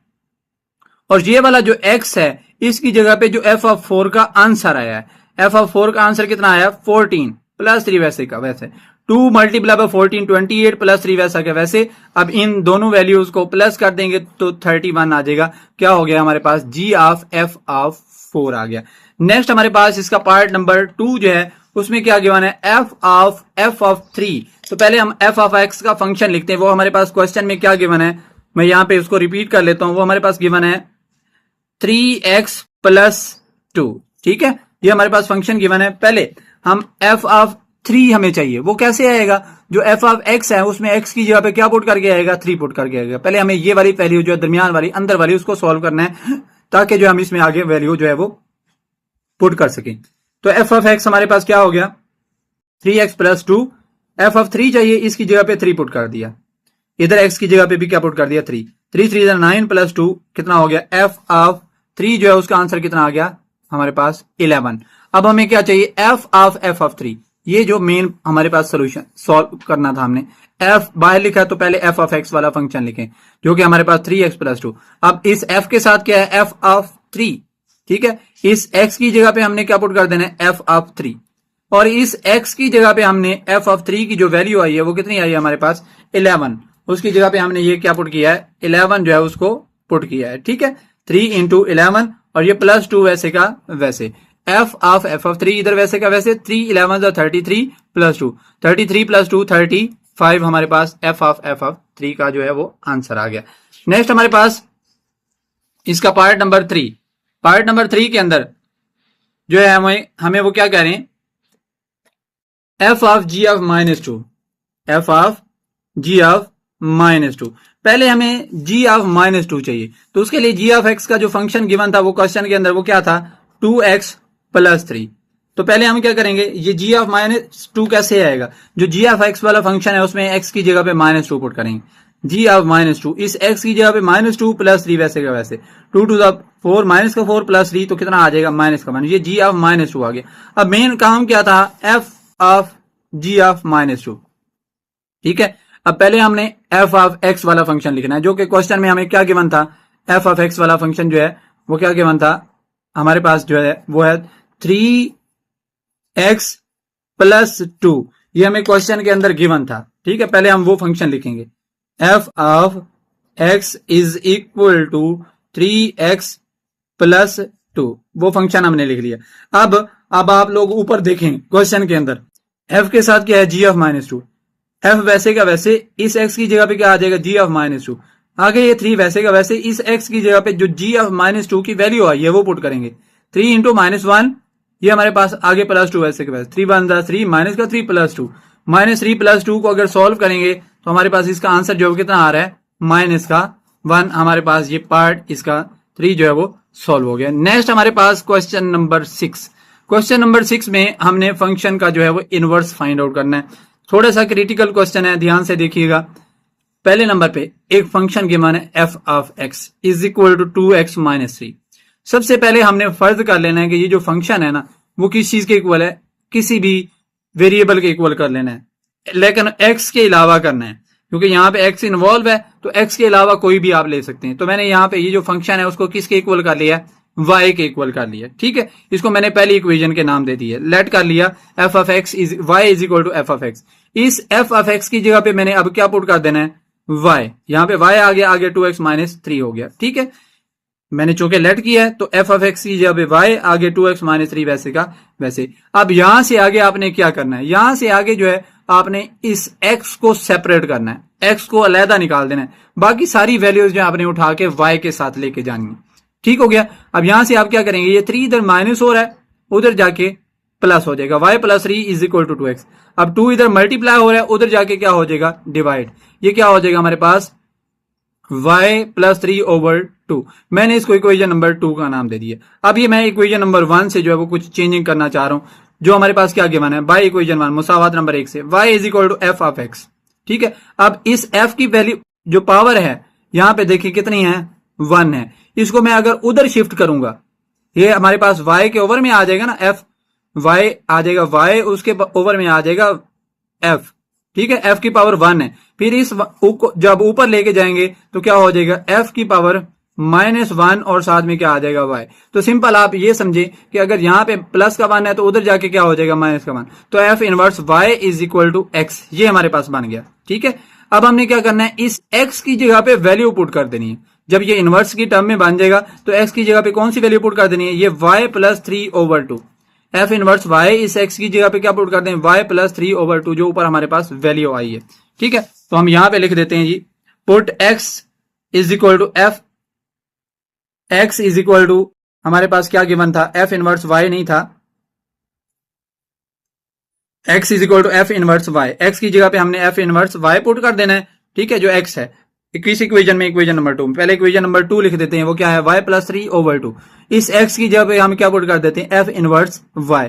और ये वाला जो x है इसकी जगह पे जो एफ ऑफ 4 का आंसर आया है, एफ ऑफ 4 का आंसर कितना आया, 14 प्लस 3 वैसे का वैसे, 2 मल्टीप्लाई बाय 14 28 प्लस 3 वैसा का वैसे। अब इन दोनों वैल्यूज को प्लस कर देंगे तो 31 आ जाएगा। क्या हो गया हमारे पास, जी ऑफ एफ ऑफ 4 आ गया। नेक्स्ट हमारे पास इसका पार्ट नंबर 2 जो है उसमें क्या गिवन है, एफ ऑफ 3। तो पहले हम एफ ऑफ एक्स का फंक्शन लिखते हैं, वो हमारे पास क्वेश्चन में क्या गिवन है, मैं यहां पे उसको रिपीट कर लेता हूं। वो हमारे पास गिवन है 3x प्लस 2। ठीक है, ये हमारे पास फंक्शन गिवन है। पहले हम एफ ऑफ 3 हमें चाहिए, वो कैसे आएगा, जो एफ ऑफ एक्स है उसमें एक्स की जगह पे क्या पुट करके आएगा, 3 पुट करके आएगा। पहले हमें ये वाली वैल्यू जो है दरमियान वाली अंदर वाली उसको सॉल्व करना है ताकि जो हम इसमें आगे वैल्यू जो है वो पुट कर सकें। तो एफ ऑफ एक्स हमारे पास क्या हो गया, 3x प्लस 2। एफ ऑफ 3 चाहिए, इसकी जगह पे 3 पुट कर दिया, इधर एक्स की जगह पे भी क्या पुट कर दिया, 3 3 9 प्लस 2 कितना हो गया, एफ ऑफ 3 जो है उसका आंसर कितना आ गया हमारे पास 11। अब हमें क्या चाहिए, एफ ऑफ 3। ये जो मेन हमारे पास सोल्यूशन सॉल्व करना था हमने, एफ बाहर लिखा तो पहले एफ ऑफ एक्स वाला फंक्शन लिखें जो कि हमारे पास 3x प्लस 2। अब इस एफ के साथ क्या है, एफ ऑफ 3। ठीक है, इस x की जगह पे हमने क्या पुट कर देना है, एफ ऑफ 3, और इस x की जगह पे हमने एफ ऑफ 3 की जो वैल्यू आई है वो कितनी आई है हमारे पास 11, उसकी जगह पे हमने ये क्या पुट किया है, 11 जो है उसको पुट किया है। ठीक है, 3 इंटू 11 और ये प्लस 2 वैसे का वैसे, एफ ऑफ 3 इधर वैसे का वैसे, 3 11 33 प्लस 2 33 प्लस 2 35 हमारे पास एफ ऑफ 3 का जो है वो आंसर आ गया। नेक्स्ट हमारे पास इसका पार्ट नंबर 3। पार्ट नंबर 3 के अंदर जो है हमें वो क्या कह रहे हैं, f of g of minus 2, f of g of minus 2। पहले हमें जी ऑफ माइनस 2 चाहिए, तो उसके लिए जी ऑफ एक्स का जो फंक्शन गिवन था वो क्वेश्चन के अंदर वो क्या था, 2x प्लस 3। तो पहले हम क्या करेंगे, ये जी ऑफ माइनस 2 कैसे आएगा, जो जी ऑफ एक्स वाला फंक्शन है उसमें एक्स की जगह पे माइनस 2 पुट करेंगे, जी ऑफ माइनस 2, इस एक्स की जगह पे माइनस 2 प्लस 3 वैसे का वैसे, 2 टू द 4 माइनस का 4 प्लस 3 तो कितना आ जाएगा, माइनस का माइनस, ये जी ऑफ माइनस 2 आ गया। अब मेन काम क्या था, f of g of minus 2। ठीक है, अब पहले हमने एफ ऑफ एक्स वाला फंक्शन लिखना है जो कि क्वेश्चन में हमें क्या गिवन था, एफ ऑफ एक्स वाला फंक्शन जो है वो क्या गिवन था हमारे पास जो है वो है 3x प्लस 2, ये हमें क्वेश्चन के अंदर गिवन था। ठीक है, पहले हम वो फंक्शन लिखेंगे, f of x is equal to 3x plus 2, वो फंक्शन हमने लिख लिया। अब आप लोग ऊपर देखें क्वेश्चन के अंदर एफ के साथ क्या है, जी ऑफ माइनस 2, एफ वैसे का वैसे इस एक्स की जगह पे क्या आ जाएगा जी ऑफ -2। आगे ये 3 वैसे का वैसे इस एक्स की जगह पे जो जी ऑफ -2 की वैल्यू आई है वो पुट करेंगे। 3 इंटू -1 ये हमारे पास आगे +2 वैसे के वैसे 3 वन 3 माइनस का 3 +2 -3 +2 को अगर सॉल्व करेंगे तो हमारे पास इसका आंसर जो कितना आ रहा है -1 हमारे पास ये पार्ट इसका 3 जो है वो सॉल्व हो गया। नेक्स्ट हमारे पास क्वेश्चन नंबर 6। क्वेश्चन नंबर 6 में हमने फंक्शन का जो है वो इनवर्स फाइंड आउट करना है। थोड़ा सा क्रिटिकल क्वेश्चन है, ध्यान से देखिएगा। पहले नंबर पे एक फंक्शन के मान है f of x is equal to 2x - 3। सबसे पहले हमने फर्ज कर लेना है कि ये जो फंक्शन है ना वो किस चीज के इक्वल है, किसी भी वेरिएबल के इक्वल कर लेना है, लेकिन x के अलावा करना है, क्योंकि यहाँ पे x इन्वॉल्व है तो x के अलावा कोई भी आप ले सकते हैं। तो मैंने यहाँ पे ये जो फंक्शन है उसको किसके इक्वल कर लिया है, y के इक्वल कर लिया। ठीक है, इसको मैंने पहली इक्वेशन के नाम दे दिए, लेट कर लिया f of x is y is equal to f of x। इस f ऑफ x की जगह पे मैंने अब क्या पुट कर देना है, y। यहाँ पे y आ गया, आगे 2x - 3 हो गया। ठीक है, मैंने चूंकि लेट किया है तो f ऑफ x की जगह पे y, आगे 2x - 3 वैसे का वैसे। अब यहां से आगे आपने क्या करना है, यहां से आगे जो है आपने इस x को सेपरेट करना है, x को अलहदा निकाल देना है, बाकी सारी वैल्यूज जो आपने उठा के y के साथ लेके जानी है। ठीक हो गया। अब यहां से आप क्या करेंगे, ये 3 इधर माइनस हो रहा है, उधर जाके प्लस हो जाएगा, y + 3 is equal to 2x। अब 2 इधर मल्टीप्लाई हो रहा है, उधर जाके क्या हो जाएगा, डिवाइड। ये क्या हो जाएगा हमारे पास y + 3/2। मैंने इसको इक्वेशन नंबर 2 का नाम दे दिया। अब ये मैं इक्वेशन नंबर 1 से जो है वो कुछ चेंजिंग करना चाह रहा हूं, जो हमारे पास क्या गिवन है, बाय इक्वेशन 1 मुसावात नंबर 1 से y is equal to f of x। ठीक है, अब इस f की वैल्यू जो पावर है यहां पे देखिए कितनी है, 1 है। इसको मैं अगर उधर शिफ्ट करूंगा, ये हमारे पास y के ओवर में आ जाएगा ना, f y आ जाएगा, y उसके ओवर में आ जाएगा f। ठीक है, f की पावर 1 है। फिर इस जब ऊपर लेके जाएंगे तो क्या हो जाएगा, f की पावर -1 और साथ में क्या आ जाएगा, y। तो सिंपल आप ये समझे कि अगर यहाँ पे प्लस का 1 है तो उधर जाके क्या हो जाएगा, माइनस का 1। तो f inverse y is equal to x, ये हमारे पास बन गया। ठीक है, अब हमने क्या करना है, इस x की जगह पे वैल्यू पुट कर देनी है। जब ये इनवर्स की टर्म में बन जाएगा तो x की जगह पे कौन सी वैल्यू पुट कर देनी है, ये y + 3/2। f इनवर्स y इस x की जगह पे क्या पुट कर दें, y + 3/2, जो ऊपर हमारे पास वैल्यू आई है। ठीक है, तो हम यहां पे लिख देते हैं जी, put x is equal to f, x is equal to हमारे पास क्या गिवन था, f इनवर्स y नहीं था, x is equal to f inverse y। x की जगह पे हमने f इनवर्स y पुट कर देना है। ठीक है, जो x है किस इक्वेशन में, इक्वेशन नंबर 2 में। पहले इक्वेशन नंबर 2 लिख देते हैं, वो क्या है, y + 3/2। इस x की जगह पे हम क्या पुट कर देते हैं, f inverse y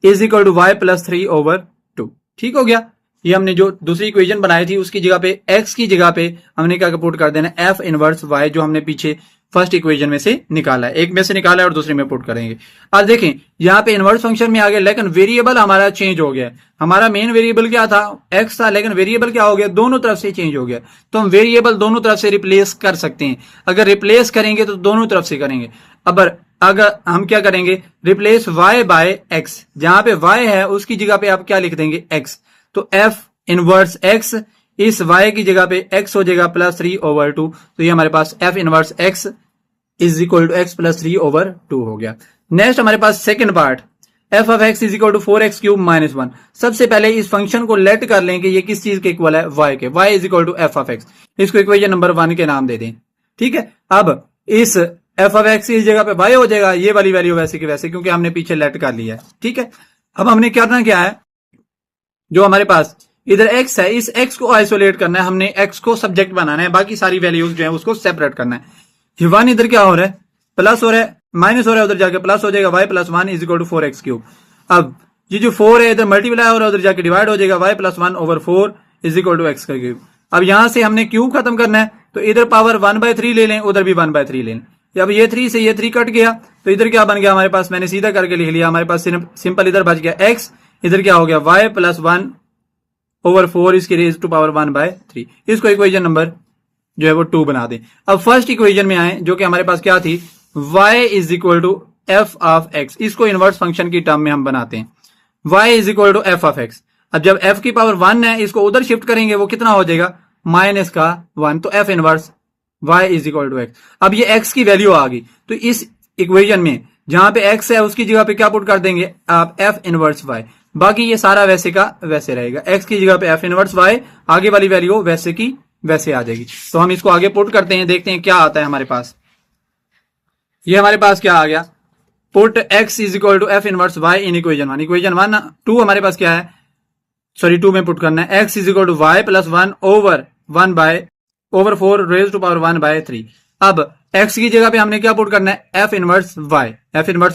is equal to y + 3/2। ठीक हो गया। ये हमने जो दूसरी इक्वेशन बनाई थी उसकी जगह पे x की जगह पे हमने क्या पुट कर देना, f इनवर्स y, जो हमने पीछे फर्स्ट इक्वेशन में से निकाला है, एक में से निकाला है और दूसरे में पुट करेंगे। आज देखें यहाँ पे इनवर्स फंक्शन में आ गया, लेकिन वेरिएबल हमारा चेंज हो गया। हमारा मेन वेरिएबल क्या था, x था, लेकिन वेरिएबल क्या हो गया, दोनों तरफ से चेंज हो गया। तो हम वेरिएबल दोनों तरफ से रिप्लेस कर सकते हैं। अगर रिप्लेस करेंगे तो दोनों तरफ से करेंगे। अगर हम क्या करेंगे, रिप्लेस y बाय x, जहां पे y है उसकी जगह पे आप क्या लिख देंगे, x। तो f इनवर्स x इस y की जगह पे x हो जाएगा +3/2। तो ये हमारे पास f inverse x is equal to x + 3/2 हो गया। नेक्स्ट हमारे पास second part, f of x is equal to 4x³ - 1। सबसे पहले इस फंक्शन को लेट कर लें कि ये किस चीज के इक्वल है, y के। y is equal to f of x, इसको इक्वेशन नंबर 1 के नाम दे दें। ठीक है, अब इस f ऑफ x की जगह पे y हो जाएगा, ये वाली वैल्यू वैसे की वैसे, क्योंकि हमने पीछे लेट कर लिया है। ठीक है, अब हमने करना क्या है, जो हमारे पास इधर x है, इस x को आइसोलेट करना है, हमने x को सब्जेक्ट बनाना है, बाकी सारी वैल्यूज जो है उसको सेपरेट करना है। ये 1 इधर क्या हो रहा है, प्लस हो रहा है, माइनस हो रहा है, उधर जाके प्लस हो जाएगा, y + 1 is equal to 4x³। अब ये जो 4 है इधर मल्टीप्लाई हो रहा है, उधर जाके डिवाइड हो जाएगा, y + 1/4 is equal to x³। अब यहां से हमने क्यूब खत्म करना है, तो इधर पावर 1/3 ले लें, उधर भी 1/3 ले लें। अब ये 3 से ये 3 कट गया, तो इधर क्या बन गया हमारे पास, मैंने सीधा करके लिख लिया, हमारे पास सिंपल इधर बच गया x, इधर क्या हो गया y + 1/4 इसकी रेज टू पावर 1/3। इसको इक्वेशन नंबर जो है वो 2 बना दें। अब फर्स्ट इक्वेशन में आए, जो कि हमारे पास क्या थी, y is equal to f of x। इसको इनवर्स फंक्शन की टर्म में हम बनाते हैं, y is equal to f of x। अब जब f की पावर 1 है, इसको उधर शिफ्ट करेंगे, वो कितना हो जाएगा, -1। तो f inverse y is equal to x। अब ये x की वैल्यू आ गई, तो इस इक्वेशन में जहां पे x है उसकी जगह पे क्या पुट कर देंगे आप f इनवर्स y, बाकी ये सारा वैसे का वैसे रहेगा। x की जगह पे f इनवर्स y, आगे वाली वैल्यू वैसे की वैसे आ जाएगी। तो हम इसको आगे पुट करते हैं, देखते हैं क्या आता है हमारे पास। ये हमारे पास क्या आ गया, put x is equal to f inverse y in equation 1। Equation 1 2 हमारे पास क्या है, सॉरी 2 में पुट करना है, x is equal to y plus 1 over 4 raise to power 1/3। अब x की जगह पे हमने क्या पुट करना है, f इनवर्स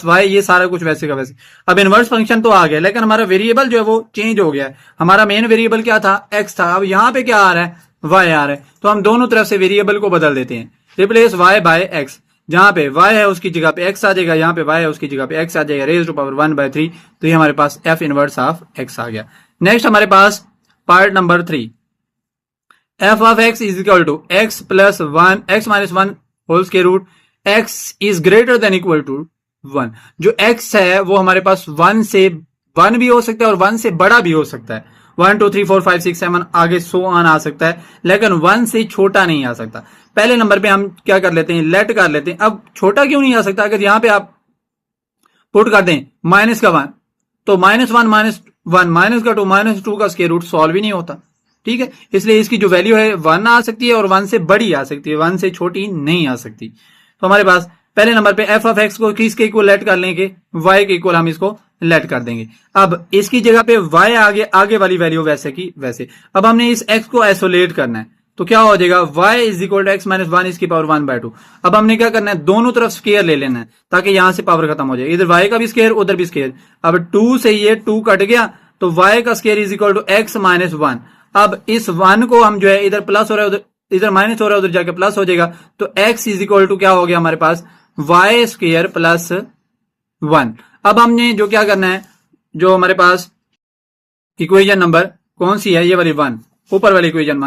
y, ये सारा कुछ वैसे का वैसे। अब इनवर्स फंक्शन तो आ गया, लेकिन हमारा वेरिएबल जो है वो चेंज हो गया है। हमारा मेन वेरिएबल क्या था, x था, अब यहाँ पे क्या आ रहा है, y आ रहा है। तो हम दोनों तरफ से वेरिएबल को बदल देते हैं, रिप्लेस y बाय x, जहां पे y है उसकी जगह पे x आ जाएगा, यहाँ पे y है उसकी जगह पे x आ जाएगा, रेज टू पावर 1/3। तो ये हमारे पास f इनवर्स ऑफ x आ गया। नेक्स्ट हमारे पास part number 3, f of x is equal to x plus 1 x minus 1 whole square root x is greater than equal to 1। जो x है वो हमारे पास 1 भी हो सकता है और 1 से बड़ा भी हो सकता है। 1 2 3 4 5 6 7 आगे सो ऑन आ सकता है, लेकिन 1 से छोटा नहीं आ सकता। पहले नंबर पे हम क्या कर लेते हैं, लेट कर लेते हैं। अब छोटा क्यों नहीं आ सकता, अगर यहां पे आप पुट कर दें माइनस का 1, तो -1 -1 माइनस का 2 -2 का स्क्वायर रूट सॉल्व ही नहीं होता। ठीक है, इसलिए इसकी जो वैल्यू है 1 आ सकती है और 1 से बड़ी आ सकती है, 1 से छोटी नहीं आ सकती। तो हमारे पास पहले नंबर पे f ऑफ x को किसके इक्वल लेट कर लेंगे, y के इक्वल हम इसको लेट कर देंगे। अब इसकी जगह पे y आगे वाली वैल्यू वैसे की वैसे। अब हमने इस x को आइसोलेट करना है, तो क्या हो जाएगा, y is equal to x minus 1 इसकी पावर 1/2। अब हमने क्या करना है, दोनों तरफ स्क्वायर ले लेना है ताकि यहां से पावर खत्म हो जाए, इधर y का भी स्क्वायर उधर भी स्क्वायर। अब 2 से ये 2 कट गया, तो y का square is equal to x minus 1। अब इस 1 को हम जो है इधर प्लस हो रहा है उधर, इधर माइनस हो रहा है उधर जाके प्लस हो जाएगा, तो x इज इक्वल टू क्या हो गया हमारे पास, y स्क्वायर प्लस 1। अब हमने जो क्या करना है, जो हमारे पास इक्वेशन नंबर कौन सी है, ये वाली 1, ऊपर वाली इक्वेशन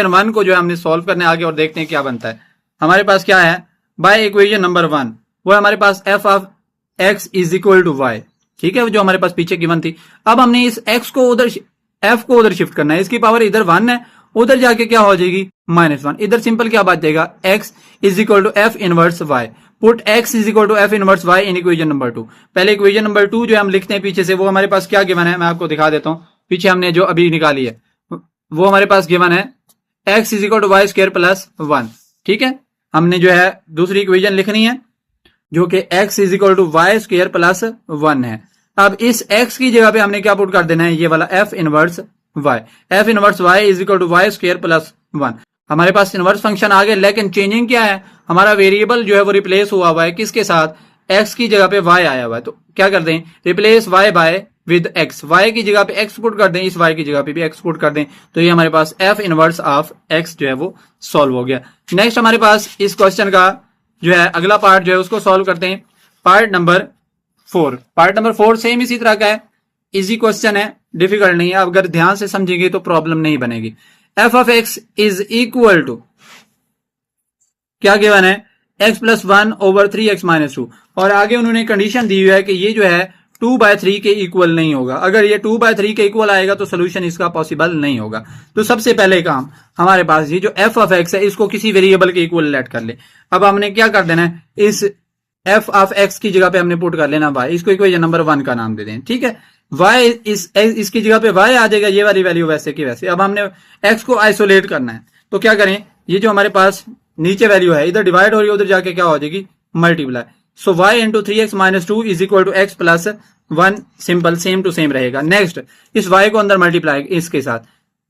1 को जो है हमने सॉल्व करने आगे और देखते हैं क्या बनता है। हमारे पास क्या है, बाय इक्वेशन नंबर 1 वो हमारे पास f of x is equal to y। ठीक है, जो हमारे पास पीछे गिवन थी। अब हमने इस x को उधर f को उधर शिफ्ट करना है, इसकी पावर इधर 1 है, उधर जाके क्या हो जाएगी -1। इधर सिंपल क्या बात जाएगा, x is equal to f inverse y। Put x is equal to f inverse y in equation number 2। पहले इक्वेशन नंबर 2 जो हम लिखते हैं पीछे से, वो हमारे पास क्या गिवन है, मैं आपको दिखा देता हूं। पीछे हमने जो अभी निकाली है वो हमारे पास गिवन है x is equal to y square plus 1। ठीक है, हमने जो है दूसरी इक्वेशन लिखनी है जो कि x is equal to y square plus 1 है। अब इस x की जगह पे हमने क्या पुट कर देना है, ये वाला f inverse y is equal to y square plus 1। हमारे पास इनवर्स फंक्शन आ गया, लेकिन चेंजिंग क्या है, हमारा वेरिएबल जो है वो रिप्लेस हुआ हुआ है किसके साथ, x की जगह पे y आया हुआ है। तो क्या कर दें, replace y by with x, y की जगह पे x पुट कर दें, इस y की जगह पे भी x पुट कर दें, तो ये हमारे पास f इनवर्स ऑफ x जो है वो सॉल्व हो गया। नेक्स्ट हमारे पास इस क्वेश्चन का जो है अगला पार्ट जो है उसको सॉल्व करते हैं, part number 4। Part number 4 same इसी तरह का है, इजी क्वेश्चन है, डिफिकल्ट नहीं है। अगर ध्यान से समझेंगे तो प्रॉब्लम नहीं बनेगी। f of x is equal to क्या गिवन है, x plus 1 over 3x minus 2, और आगे उन्होंने कंडीशन दी हुई है कि ये जो है 2/3 के इक्वल नहीं होगा। अगर ये 2/3 के इक्वल आएगा तो सोल्यूशन इसका पॉसिबल नहीं होगा। तो सबसे पहले काम हमारे पास ये जो f ऑफ x है इसको किसी वेरिएबल के इक्वल लेट कर ले। अब हमने क्या कर देना है, इस f ऑफ x की जगह पे हमने पुट कर लेना y, इसको इक्वेशन नंबर 1 का नाम दे दें। ठीक है, y इसकी जगह पे y आ जाएगा, ये वाली वैल्यू वैसे की वैसे। अब हमने x को आइसोलेट करना है, तो क्या करें, ये जो हमारे पास नीचे वैल्यू है इधर डिवाइड हो रही है, उधर जाके क्या हो जाएगी multiply. So y into 3x minus 2 is equal to x plus 1, simple same to same रहेगा। नेक्स्ट इस y को अंदर मल्टीप्लाई इसके साथ,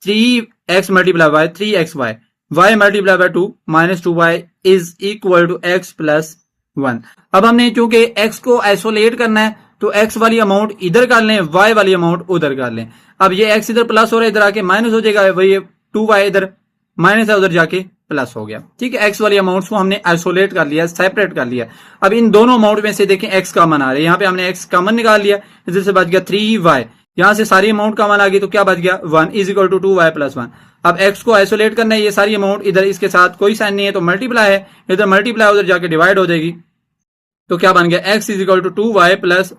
3x multiply by 3xy, y multiply by 2 minus 2y is equal to x plus 1। अब हमने चूंकि x को आइसोलेट करना है तो x वाली अमाउंट इधर कर लें, y वाली अमाउंट उधर कर लें। अब ये x इधर प्लस हो रहा है, इधर आके माइनस हो जाएगा, वही 2y इधर माइनस है, उधर जाके प्लस हो गया। ठीक है, x वाली अमाउंट्स को हमने आइसोलेट कर लिया, सेपरेट कर लिया। अब इन दोनों अमाउंट में से देखें x कॉमन आ रहा है, यहाँ पे हमने x कॉमन निकाल लिया, इधर से बच गया 3y, यहाँ से सारी अमाउंट कॉमन आ गई तो क्या बच गया 1 is equal to 2y plus 1। अब x को आइसोलेट करना है, ये सारी अमाउंट इधर इसके साथ कोई साइन नहीं है तो मल्टीप्लाई है, इधर मल्टीप्लाई उधर जाके डिवाइड हो जाएगी, तो क्या बन गया x is equal to 2y plus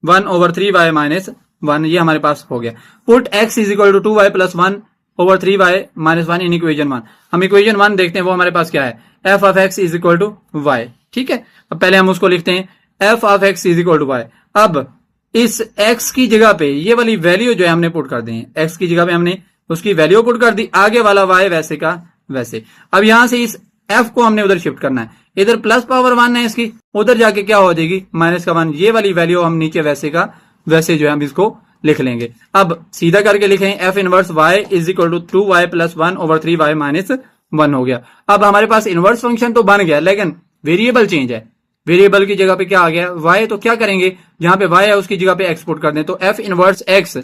1 over 3y minus 1, ये हमारे पास हो गया। Put x is equal to 2y plus 1 over 3y minus 1 in equation 1। हम इक्वेशन 1 देखते हैं, वो हमारे पास क्या है, f of x is equal to y। ठीक है, अब पहले हम उसको लिखते हैं, f of x is equal to y. अब इस x की जगह पे ये वाली वैल्यू जो है हमने पुट कर दी है, x की जगह पे हमने उसकी वैल्यू पुट कर दी, आगे वाला y वैसे का वैसे। अब यहां से इस f को हमने उधर शिफ्ट करना है, इधर प्लस पावर 1 है इसकी, उधर जाके क्या हो जाएगी माइनस का 1। ये वाली वैल्यू हम नीचे वैसे का वैसे जो है हम इसको लिख लेंगे। अब सीधा करके लिखें f inverse y is equal to 2y plus 1 over 3y minus 1 हो गया। अब हमारे पास इनवर्स फंक्शन तो बन गया, लेकिन वेरिएबल चेंज है। वेरिएबल की जगह पे क्या आ गया y, तो क्या करेंगे जहां पे y है उसकी जगह पे एक्स पुट कर दें। तो f inverse x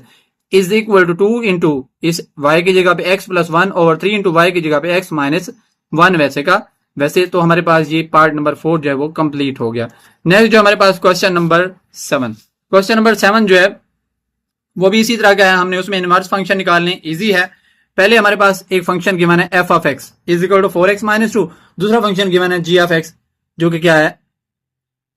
is equal to 2 into इस y की जगह पे x plus 1 over 3 into y की जगह पे x माइनस 1 वैसे का वैसे। तो हमारे पास ये पार्ट नंबर 4 जो है वो कंप्लीट हो गया। नेक्स्ट जो हमारे पास क्वेश्चन नंबर 7, क्वेश्चन नंबर 7 जो है वो भी इसी तरह का है। हमने उसमें इनवर्स फंक्शन निकालने, इजी है। पहले हमारे पास एक फंक्शन गिवन है f of x is equal to 4x minus 2, दूसरा फंक्शन गिवन है जी ऑफ एक्स जो कि क्या है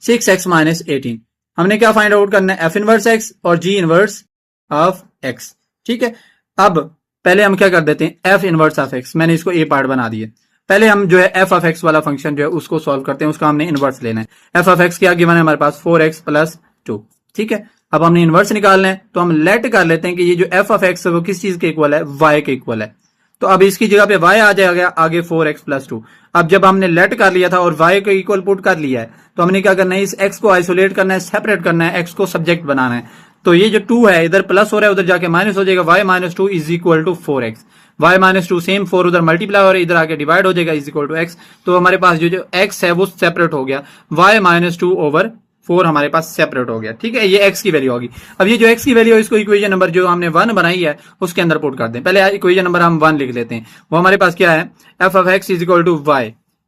6x माइनस 18। हमने क्या फाइंड आउट करना है एफ इनवर्स एक्स और जी इनवर्स ऑफ एक्स। ठीक है, अब पहले हम क्या कर देते हैं एफ इनवर्स ऑफ एक्स, मैंने इसको ए पार्ट बना दिया। पहले हम जो है एफ ऑफ एक्स वाला फंक्शन जो है उसको सॉल्व करते हैं, उसका हमने इनवर्स लेना है। एफ ऑफ एक्स क्या गिवन है हमारे पास 4x प्लस 2। ठीक है, अब हमने इनवर्स निकालना है, तो हम लेट कर लेते हैं कि ये जो एफ ऑफ एक्स है वो किस चीज के इक्वल है, y के इक्वल है। तो अब इसकी जगह पे y आ जाएगा आगे 4x प्लस 2। अब जब हमने लेट कर लिया था और y के इक्वल पुट कर लिया है, तो हमने क्या करना है इस x को आइसोलेट करना है, सेपरेट करना है, x को सब्जेक्ट बनाना है। तो ये जो 2 है इधर प्लस हो रहा है, उधर जाके माइनस हो जाएगा, y minus 2 is equal to 4x। y minus 2 same 4 उधर मल्टीप्लाई हो रहा है, इधर आके डिवाइड हो जाएगा इज इक्वल टू x। तो हमारे पास जो x है वो सेपरेट हो गया, y माइनस 2 ओवर 4 हमारे पास सेपरेट हो गया। ठीक है, ये x की वैल्यू होगी। अब ये जो x की वैल्यू है इसको इक्वेशन नंबर जो हमने 1 बनाई है उसके अंदर पुट कर दें। पहले इक्वेशन नंबर हम 1 लिख लेते हैं। वो हमारे पास क्या है f of x is equal to y।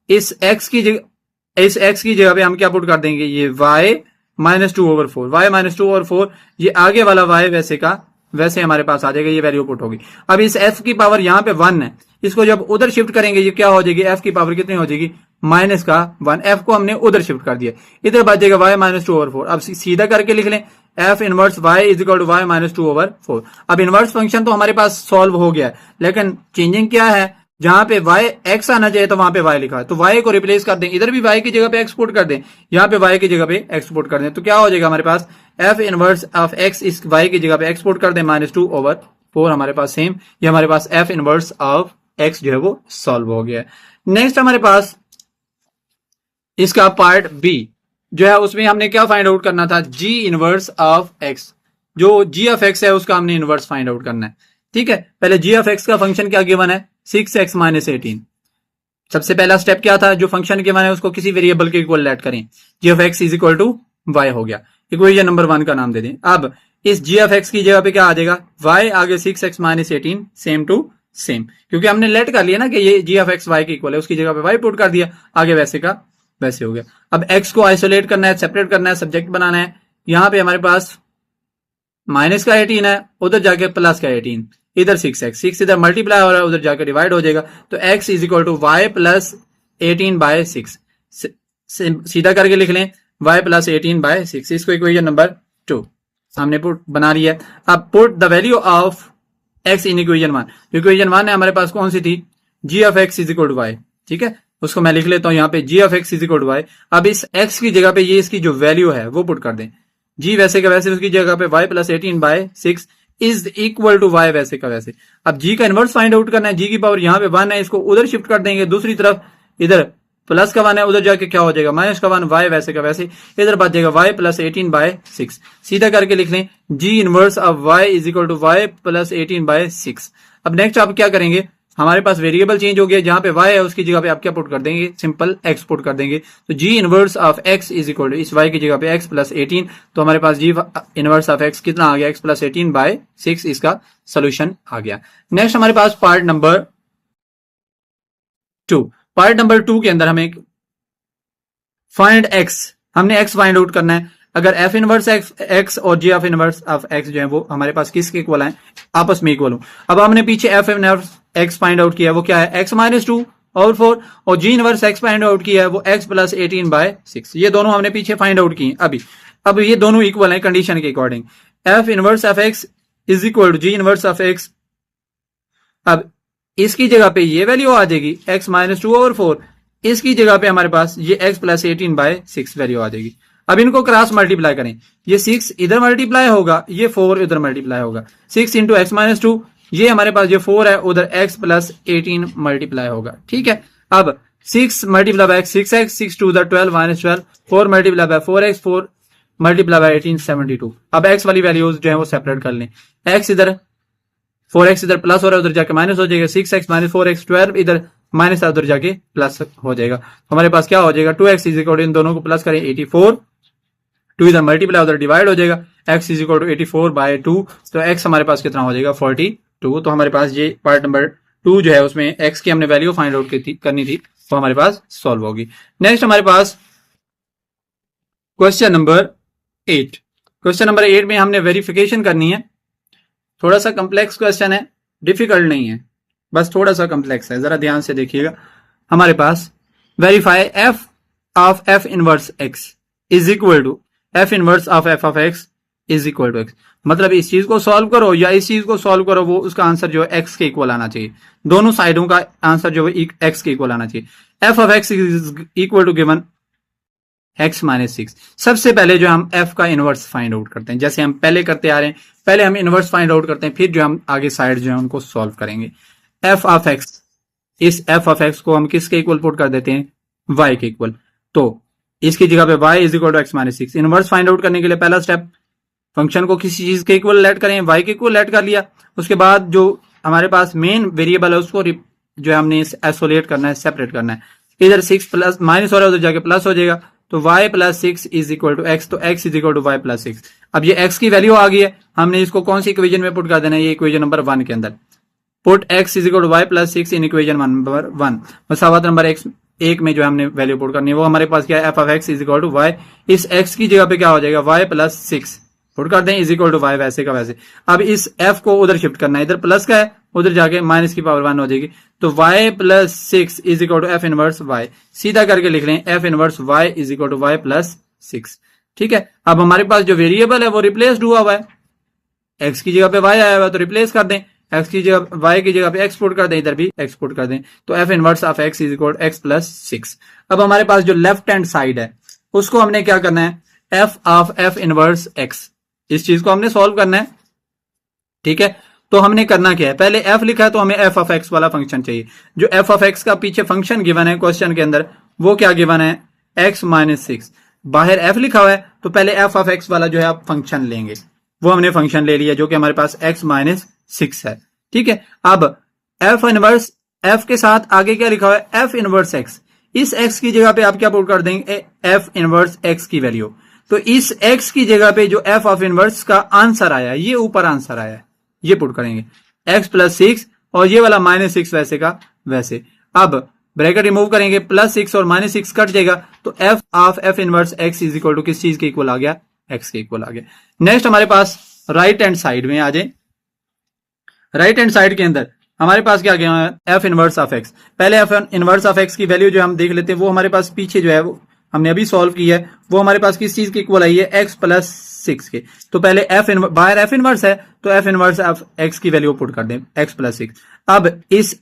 इस x की जगह पे हम क्या पुट कर देंगे, ये y minus 2 over 4, y minus 2 over 4, ये आगे वाला y वैसे का वैसे हमारे पास आ जाएगा, ये वैल्यू पुट होगी। अब इस f की पावर यहाँ पे 1 है, इसको जब उधर शिफ्ट करेंगे ये क्या हो जाएगी, f की पावर कितनी हो जाएगी माइनस का 1। f को हमने उधर शिफ्ट कर दिया, इधर बच जाएगा y माइनस 2 ओवर 4। अब सीधा करके लिख लें f inverse y is equal to y minus 2 over 4। अब इनवर्स फंक्शन तो हमारे पास सॉल्व हो गया है, लेकिन चेंजिंग क्या है, जहां पे y x आना चाहिए तो वहां पे y लिखा है, तो y को रिप्लेस कर दें, इधर भी y की जगह पे x पुट कर दें, यहाँ पे y की जगह पे x पुट कर दें। तो क्या हो जाएगा हमारे पास f इनवर्स ऑफ x इस y की जगह पे x पुट कर दें माइनस 2 ओवर 4 हमारे पास सेम, ये हमारे पास f इनवर्स ऑफ x जो है वो सॉल्व हो गया है। नेक्स्ट हमारे पास इसका पार्ट b जो है, उसमें हमने क्या फाइंड आउट करना था, g इनवर्स ऑफ x। जो g ऑफ x है उसका हमने इनवर्स फाइंड आउट करना है। ठीक है, पहले g ऑफ x का फंक्शन क्या गिवन है 6x माइनस 18। सबसे पहला स्टेप क्या था, जो फंक्शन गिवन है उसको किसी वेरिएबल के इक्वल लेट करें, g of x is equal to y हो गया, इक्वेशन नंबर 1 का नाम दे दें। अब इस g ऑफ x की जगह पे क्या आ जाएगा, y आगे 6x minus 18 same to same, क्योंकि हमने लेट कर लिया ना कि ये g ऑफ x y के इक्वल है, उसकी जगह पे y पुट कर दिया, आगे वैसे का वैसे हो गया। अब x को आइसोलेट करना है, सेपरेट करना है, सब्जेक्ट बनाना है। यहां पे हमारे पास माइनस का 18 है, उधर जाके प्लस का 18, इधर 6x इधर मल्टीप्लाई हो रहा है, उधर जाके डिवाइड हो जाएगा। तो x is equal to y plus 18 by 6। सीधा करके लिख लें y प्लस 18 बाय 6, इसको इक्वेशन नंबर 2 हमने पुट बना लिया है। अब put the value of x in equation 1। Equation 1 है हमारे पास कौन सी थी, g of x is equal to y। ठीक है, उसको मैं लिख लेता हूं यहाँ पे g of x is equal to y। अब इस x की जगह पे ये इसकी जो वैल्यू है वो पुट कर दें, g वैसे का वैसे, उसकी जगह पे y plus 18 by 6 is equal to y वैसे का वैसे। अब g का इनवर्स फाइंड आउट करना है, g की पावर यहाँ पे 1 है, इसको उधर शिफ्ट कर देंगे दूसरी तरफ, इधर प्लस का 1 है, उधर जाके क्या हो जाएगा माइनस का 1, y वैसे का वैसे, इधर बच जाएगा y प्लस 18 बाय 6। सीधा करके लिख लें g inverse of y is equal to y plus 18 by 6। अब नेक्स्ट आप क्या करेंगे, हमारे पास वेरिएबल चेंज हो गया, जहां पे y है उसकी जगह पे आप क्या पुट कर देंगे, सिंपल x पुट कर देंगे। तो g inverse of x is equal to इस y की जगह पे x प्लस 18, तो हमारे पास g इनवर्स ऑफ x कितना आ गया, x प्लस 18 बाय 6, इसका सोल्यूशन आ गया। नेक्स्ट हमारे पास पार्ट नंबर 2। पार्ट नंबर 2 के अंदर हमें फाइंड x, हमने x फाइंड आउट करना है। अगर f इनवर्स x और g of inverse of x जो है वो हमारे पास किसके इक्वल है, आपस में इक्वल हो। अब हमने पीछे f inverse x find out किया है, वो क्या है x माइनस 2 और 4, और g inverse x find out किया है वो x प्लस 18 बाय 6। ये दोनों हमने पीछे फाइंड आउट किए अभी। अब ये दोनों इक्वल है कंडीशन के according. f inverse of x is equal to g inverse of x। अब इसकी जगह पे ये वैल्यू आ जाएगी x माइनस 2 और 4, इसकी जगह पे हमारे पास ये x प्लस 18 बाय 6 वैल्यू आ जाएगी। अब इनको क्रॉस मल्टीप्लाई करें, ये 6 इधर मल्टीप्लाई होगा, ये 4 इधर मल्टीप्लाई होगा, 6 इंटू एक्स माइनस 2, ये हमारे पास जो 4 है उधर x प्लस 18 मल्टीप्लाई होगा। ठीक है, अब 6 multiply by 6x, 6 two 12 minus 12, 4 multiply by 4x, 4 multiply by 18 72। अब x वाली वैल्यूज जो है वो सेपरेट कर लें, x इधर 4x इधर प्लस हो रहा है, उधर जाके माइनस हो जाएगा, 6x माइनस 4x 12 इधर माइनस उधर जाके प्लस हो जाएगा। तो हमारे पास क्या हो जाएगा, 2x इज इक्वल टू, इन दोनों को प्लस करें 84, 2 इधर मल्टीप्लाई उधर डिवाइड हो जाएगा, x is equal to 84 by 2, तो x हमारे पास कितना हो जाएगा 42। तो हमारे पास ये पार्ट नंबर 2 जो है उसमें x की हमने वैल्यू फाइंड आउट करनी थी, तो हमारे पास सॉल्व होगी। नेक्स्ट हमारे पास क्वेश्चन नंबर 8। क्वेश्चन नंबर 8 में हमने वेरिफिकेशन करनी है, थोड़ा सा कॉम्प्लेक्स क्वेश्चन है, डिफिकल्ट नहीं है, बस थोड़ा सा कॉम्प्लेक्स है, जरा ध्यान से देखिएगा। हमारे पास verify f of f inverse x is equal to f inverse of f of x is equal to x, मतलब इस चीज को सॉल्व करो या इस चीज को सॉल्व करो, वो उसका आंसर जो है x के इक्वल आना चाहिए, दोनों साइडों का आंसर जो है x के इक्वल आना चाहिए। f of x is equal to given x minus 6। सबसे पहले जो हम f का इनवर्स फाइंड आउट करते हैं, जैसे हम पहले करते आ रहे हैं, पहले हम इनवर्स फाइंड आउट करते हैं, फिर जो हम आगे साइड जो है उनको सॉल्व करेंगे। f ऑफ x, इस f ऑफ x को हम किसके इक्वल पुट कर देते हैं, y के इक्वल, तो इसकी जगह पे y is equal to x minus 6। Inverse find out करने के लिए पहला स्टेप, फंक्शन को किसी चीज के इक्वल लेट करें, y के इक्वल लेट कर लिया, उसके बाद जो हमारे पास मेन वेरिएबल है उसको जो है हमने आइसोलेट करना है, सेपरेट करना है। इधर 6 प्लस माइनस हो रहा है, उधर जाके प्लस हो जाएगा, तो y plus 6 is equal to x, तो x is equal to y plus 6। अब ये x की वैल्यू आ गई है, हमने इसको कौन सी इक्वेशन में पुट कर देना है, ये इक्वेशन नंबर 1 के अंदर। Put x is equal to y plus 6 in equation number 1, मसावत नंबर एक में जो हमने वैल्यू पुट करनी है वो हमारे पास क्या है, f of x is equal to y, इस x की जगह पे क्या हो जाएगा, y प्लस 6 पुट कर दें इज इक्वल टू y, वैसे का वैसे। अब इस f को उधर शिफ्ट करना है, इधर प्लस का है, उधर जाके माइनस की पावर 1 हो जाएगी, तो y plus 6 is equal to f inverse y, सीधा करके लिख लें f inverse y is equal to y plus 6। ठीक है, अब हमारे पास जो वेरिएबल है वो रिप्लेस्ड हुआ हुआ है, x की जगह पे y आया हुआ है तो रिप्लेस कर दें, x की जगह y की जगह पे x पुट कर दें, इधर भी x पुट कर दें, तो f inverse of x is equal to x plus 6। अब हमारे पास जो लेफ्ट हैंड साइड है उसको हमने क्या करना है, f of f inverse x, इस चीज को हमने सॉल्व करना है। ठीक है, तो हमने करना क्या है, पहले f लिखा है तो हमें f ऑफ x वाला फंक्शन चाहिए, जो f ऑफ x का पीछे फंक्शन गिवन है क्वेश्चन के अंदर वो क्या गिवन है, x माइनस 6, बाहर f लिखा हुआ है तो पहले f ऑफ x वाला जो है आप फंक्शन लेंगे, वो हमने फंक्शन ले लिया जो कि हमारे पास x माइनस 6 है। ठीक है, अब f इनवर्स f के साथ आगे क्या लिखा हुआ है, f इनवर्स x, इस x की जगह पे आप क्या पुट कर देंगे, f इनवर्स x की वैल्यू, तो इस x की जगह पे जो f ऑफ इनवर्स का आंसर आया, ये ऊपर आंसर आया है, ये पुट करेंगे x प्लस 6 और ये वाला माइनस 6 वैसे का वैसे। अब ब्रैकेट रिमूव करेंगे, प्लस 6 और माइनस 6 कट जाएगा, तो f of f inverse x is equal to किस चीज के इक्वल आ गया, x के इक्वल आ गया। नेक्स्ट हमारे पास राइट हैंड साइड में आ जाए, राइट हैंड साइड के अंदर हमारे पास क्या गया है, f इनवर्स ऑफ x, पहले f इनवर्स ऑफ x की वैल्यू जो हम देख लेते हैं, वो हमारे पास पीछे जो है वो हमने अभी सॉल्व की है, वो हमारे पास किस चीज के इक्वल आई है, x प्लस 6 के, तो पहले बाहर f इनवर्स है तो f इनवर्स ऑफ x की वैल्यू पुट कर दें, x प्लस 6। अब इस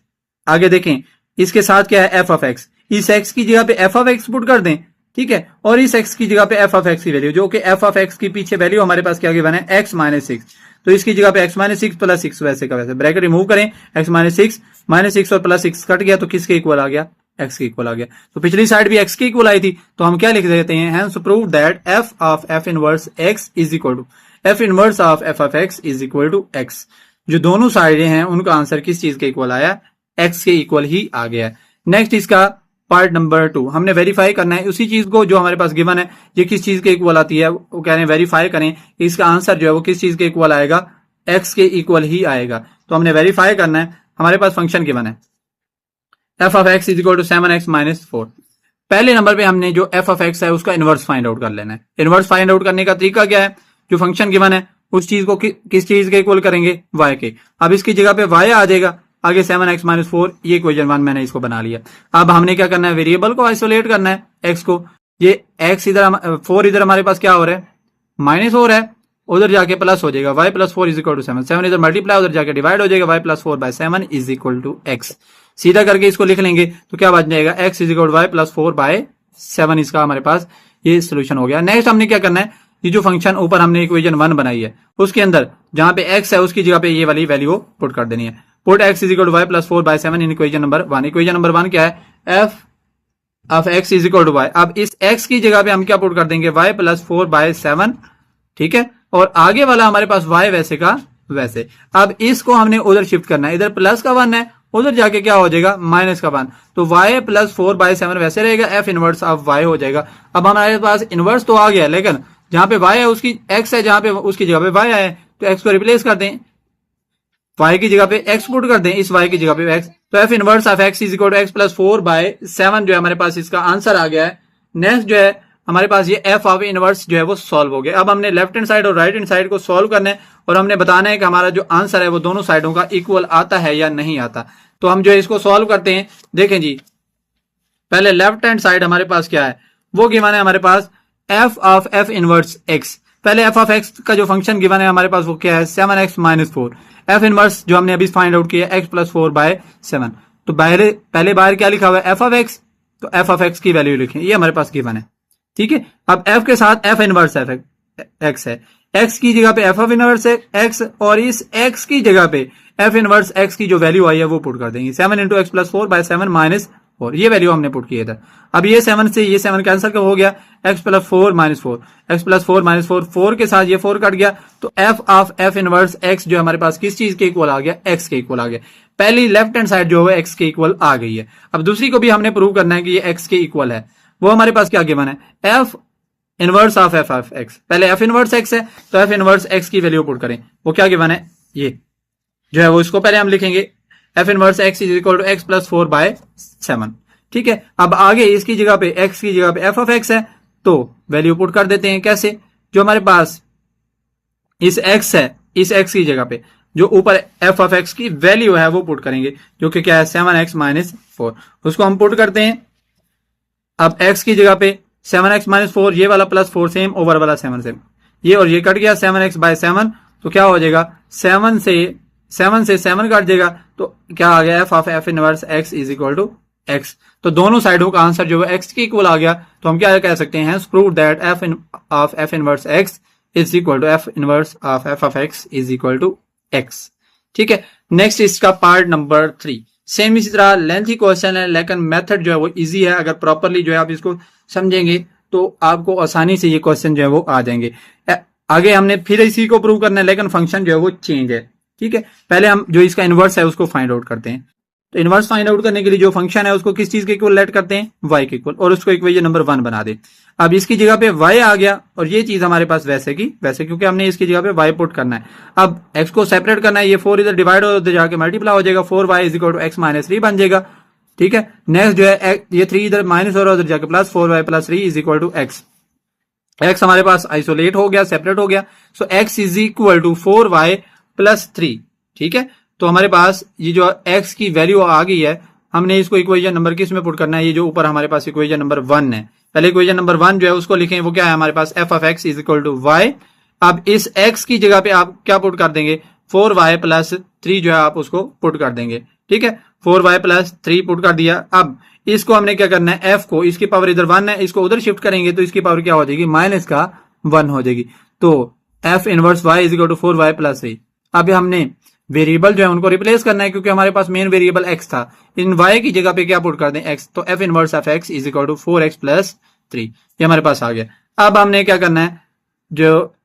आगे देखें, इसके साथ क्या है, f ऑफ x, इस x की जगह पे f ऑफ x पुट कर दें, ठीक है, और इस x की जगह पे f ऑफ x की वैल्यू, जो कि f ऑफ x की पीछे वैल्यू हमारे पास क्या गिवन है, x माइनस 6, तो इसकी जगह पे x माइनस 6 प्लस 6 वैसे का वैसे, ब्रैकेट रिमूव करें, x माइनस 6 और प्लस 6 कट गया, तो किसके इक्वल आ गया, x के इक्वल आ गया। तो पिछली साइड भी x के इक्वल आई थी, तो हम क्या लिख देते हैं, hence prove that f of f inverse x is equal to f inverse of f of x is equal to x, जो दोनों साइडें हैं उनका आंसर किस चीज के इक्वल आया, x के इक्वल ही आ गया। नेक्स्ट इसका पार्ट नंबर 2 हमने वेरीफाई करना है उसी चीज को जो हमारे पास गिवन है, ये किस चीज के इक्वल आती है, वो कह रहे हैं वेरीफाई करें इसका आंसर जो है वो किस चीज के इक्वल आएगा, x के इक्वल ही आएगा। तो हमने वेरीफाई करना है, हमारे पास फंक्शन गिवन है f of x is equal to 7x minus 4, पहले नंबर पे हमने जो f ऑफ x है उसका इनवर्स फाइंड आउट कर लेना है। इनवर्स फाइंड आउट करने का तरीका क्या है, जो फंक्शन गिवन है उस चीज को किस चीज के इक्वल करेंगे, y के। अब इसकी जगह पे y आ जाएगा, आगे 7x माइनस 4, ये इक्वेशन 1 मैंने इसको बना लिया। अब हमने क्या करना है, वेरिएबल को आइसोलेट करना है, x को, ये x इधर 4 इधर हमारे पास क्या हो रहा है, माइनस हो रहा है, उधर जाके प्लस हो जाएगा, y plus 4 is equal to 7 इधर मल्टीप्लाई उधर जाके डिवाइड हो जाएगा, y plus 4 by 7 is equal to x, सीधा करके इसको लिख लेंगे तो क्या बच जाएगा, x is equal to y plus 4 by 7, इसका हमारे पास ये सोल्यूशन हो गया। नेक्स्ट हमने क्या करना है, ये जो फंक्शन ऊपर हमने इक्वेशन 1 बनाई है उसके अंदर जहां पे x है उसकी जगह पे ये वाली वैल्यू पुट कर देनी है। Put x is equal to y plus 4/7 in equation number 1। Equation number 1 क्या है, f of x is equal to y. अब इस x की जगह पे हम क्या पुट कर देंगे, y प्लस 4/7, ठीक है। और आगे वाला हमारे पास y वैसे का वैसे। अब इसको हमने उधर शिफ्ट करना है, इधर प्लस का 1 है, उधर जाके क्या हो जाएगा माइनस का 1, तो y प्लस 4/7 वैसे रहेगा, f इनवर्स ऑफ y हो जाएगा। अब हमारे पास इनवर्स तो आ गया, लेकिन जहां पे y है उसकी x है, जहां पे उसकी जगह पे y है, तो x को रिप्लेस कर दें, y की जगह पे x पुट कर दें, इस y की जगह पे x, तो f inverse of x is equal to x plus 4/7 जो है हमारे पास इसका आंसर आ गया है। नेक्स्ट जो है हमारे पास ये f ऑफ इनवर्स जो है वो सॉल्व हो गया। अब हमने लेफ्ट हैंड साइड और राइट हैंड साइड को सॉल्व करना है और हमने बताना है कि हमारा जो आंसर है वो दोनों साइडों का इक्वल आता है या नहीं आता। तो हम जो है इसको सॉल्व करते हैं। देखें जी, पहले लेफ्ट हैंड साइड हमारे पास क्या है, वो गिवन है हमारे पास f of f inverse x। पहले f ऑफ x का जो फंक्शन गिवन है हमारे पास वो क्या है, 7x माइनस 4। f इनवर्स जो हमने अभी फाइंड आउट किया x प्लस 4/7। तो पहले बाहर क्या लिखा हुआ है, f ऑफ x, तो f ऑफ x की वैल्यू लिखें, ये हमारे पास गिवन है, ठीक है। अब f के साथ f इनवर्स x है, x की जगह पे f ऑफ इनवर्स x, और इस x की जगह पे f इनवर्स x की जो वैल्यू आई है वो पुट कर देंगे, 7 इंटू एक्स प्लस 4/7 माइनस 4, ये वैल्यू हमने पुट की इधर। अब ये 7 से ये 7 कैंसिल हो गया, x plus 4 minus 4, x plus 4 minus 4, 4 के साथ ये 4 कट गया, तो f of f inverse x जो हमारे पास किस चीज के इक्वल आ गया, x के इक्वल आ गया। पहली लेफ्ट हैंड साइड जो है x के इक्वल आ गई है। अब दूसरी को भी हमने प्रूव करना है कि ये x के इक्वल है। वो हमारे पास क्या गिवन है, f inverse of f of x। पहले f इनवर्स x है तो f इनवर्स x की वैल्यू पुट करें, वो क्या गिवन है, ये जो है वो इसको पहले हम लिखेंगे f inverse x is equal to x plus 4/7, ठीक है। अब आगे इसकी जगह पे x की जगह पे f ऑफ x है तो वैल्यू पुट कर देते हैं। कैसे, जो हमारे पास इस x है, इस x की जगह पे जो ऊपर f ऑफ x की वैल्यू है वो पुट करेंगे, जो कि क्या है 7x माइनस 4, उसको हम पुट करते हैं। अब x की जगह पे 7x माइनस 4, ये वाला प्लस 4 सेम, ओवर वाला 7 सेम, ये और ये कट गया 7x/7, तो क्या हो जाएगा 7 से 7 कट जाएगा, तो क्या आ गया f of f inverse x is equal to x। तो दोनों साइडों का आंसर जो है x के इक्वल आ गया, तो हम क्या कह सकते हैं, prove that f of f inverse x is equal to f inverse of f of x is equal to x, ठीक है। नेक्स्ट इसका पार्ट नंबर 3, सेम इसी तरह लेंथी क्वेश्चन है, लेकिन मेथड जो है वो इजी है। अगर प्रॉपरली जो है आप इसको समझेंगे तो आपको आसानी से ये क्वेश्चन जो है वो आ जाएंगे। आगे हमने फिर इसी को प्रूव करना है, लेकिन फंक्शन जो है वो चेंज है, ठीक है। पहले हम जो इसका इनवर्स है उसको फाइंड आउट करते हैं। तो इनवर्स फाइंड आउट करने के लिए जो फंक्शन है उसको किस चीज के इक्वल लेट करते हैं, y के इक्वल, और उसको इक्वेशन नंबर 1 बना दे। अब इसकी जगह पे y आ गया और ये चीज हमारे पास वैसे की वैसे, क्योंकि हमने इसकी जगह पे y पुट करना है। अब x को सेपरेट करना है, ये 4 इधर डिवाइड हो उधर जाके मल्टीप्लाई हो जाएगा, 4y is equal to x minus 3 बन जाएगा, ठीक है। नेक्स्ट जो है ये 3 इधर माइनस हो रहा है उधर जाके plus, 4y plus 3 is equal to x। x हमारे पास आइसोलेट हो गया, सेपरेट हो गया, so x is equal to 4y plus 3, ठीक है। तो हमारे पास ये जो x की वैल्यू आ गई है, हमने इसको इक्वेशन नंबर किस में पुट करना है, ये जो ऊपर हमारे पास इक्वेशन नंबर 1 है, पहले इक्वेशन नंबर 1 जो है उसको लिखें, वो क्या है हमारे पास f of x is equal to y। अब इस x की जगह पे आप क्या पुट कर देंगे, 4y प्लस 3 जो है आप उसको पुट कर देंगे, ठीक है। 4y प्लस 3 पुट कर दिया। अब इसको हमने क्या करना है, f को, इसकी पावर इधर 1 है, इसको उधर शिफ्ट करेंगे तो इसकी पावर क्या हो जाएगी, माइनस का 1 हो जाएगी। तो f inverse y is equal to 4y plus 3। अब हमने वेरिएबल जो है उनको रिप्लेस करना है, क्योंकि हमारे पास मेन वेरिएबल x था, इन y की जगह पे क्या पुट कर दें, x, तो f inverse of x is equal to 4x plus 3, ये हमारे पास आ गया। अब हमने क्या करना है, जो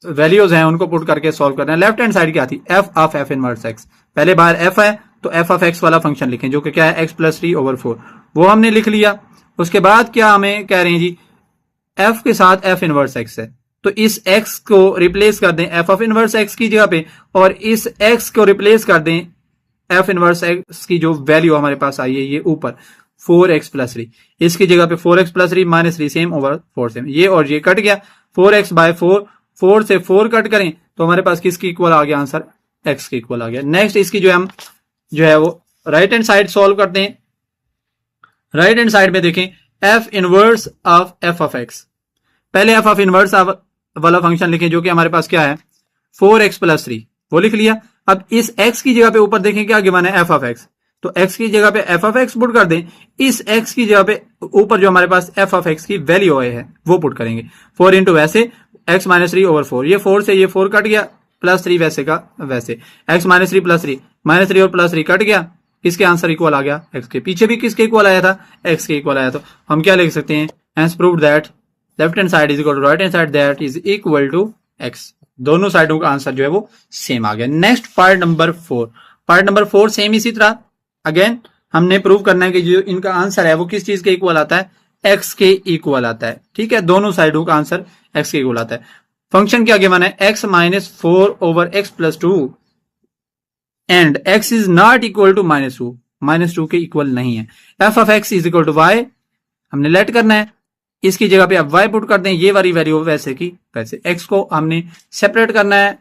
वैल्यूज हैं उनको पुट करके सॉल्व करना है। लेफ्ट हैंड साइड क्या थी, f of f inverse x, पहले बाहर f है तो f ऑफ x वाला फंक्शन लिखें, जो कि क्या है x प्लस 3 ओवर 4, वो हमने लिख लिया। उसके बाद क्या हमें कह रहे हैं जी, f के साथ f इनवर्स x है, तो इस x को रिप्लेस कर दें f ऑफ इनवर्स x की जगह पे, और इस x को रिप्लेस कर दें f इनवर्स x की जो वैल्यू हमारे पास आई है ये ऊपर 4x प्लस 3, इसकी जगह पे 4x plus 3 minus 3 same over 4 same, ये और ये कट गया, 4x/4, 4 से 4 कट करें तो हमारे पास किसकी इक्वल आ गया आंसर, x के इक्वल आ गया। नेक्स्ट इसकी जो हम जो है वो राइट हैंड साइड सॉल्व करते हैं। राइट हैंड साइड में देखें f inverse of f of x, पहले f ऑफ इनवर्स वाला फंक्शन लिखें, जो कि हमारे पास क्या है 4x प्लस 3, वो लिख लिया। अब इस x की जगह पे ऊपर देखें क्या गिवन है, f ऑफ x, तो x की जगह पे f ऑफ x पुट कर दें, इस x की जगह पे ऊपर जो हमारे पास f ऑफ x की वैल्यू है वो पुट करेंगे। 4 इंटू वैसे x माइनस 3 ओवर 4, ये 4 से ये 4 कट गया, प्लस 3 वैसे का वैसे, x माइनस 3 प्लस 3, माइनस 3 और प्लस 3 कट गया, किसके आंसर इक्वल आ गया, x के। पीछे भी किसके इक्वल आया था, x के इक्वल आया। तो हम क्या लिख सकते हैं, hence proved that left hand side is equal to right hand side that is equal to x। दोनों साइडों का आंसर जो है वो सेम आ गया। Next part number 4, part number 4 same इसी तरह अगेन हमने प्रूव करना है कि जो इनका आंसर है वो किस चीज के इक्वल आता है, x के इक्वल आता है। ठीक है, दोनों साइडों का आंसर x के इक्वल आता है। फंक्शन क्या गिवन है, x minus 4 over x plus 2 and x is not equal to minus two के इक्वल नहीं है। f of x is equal to y हमने लेट करना है, इसकी जगह पे आप y पुट कर दें, ये वाली वैल्यू वैसे की वैसे, x को हमने सेपरेट करना है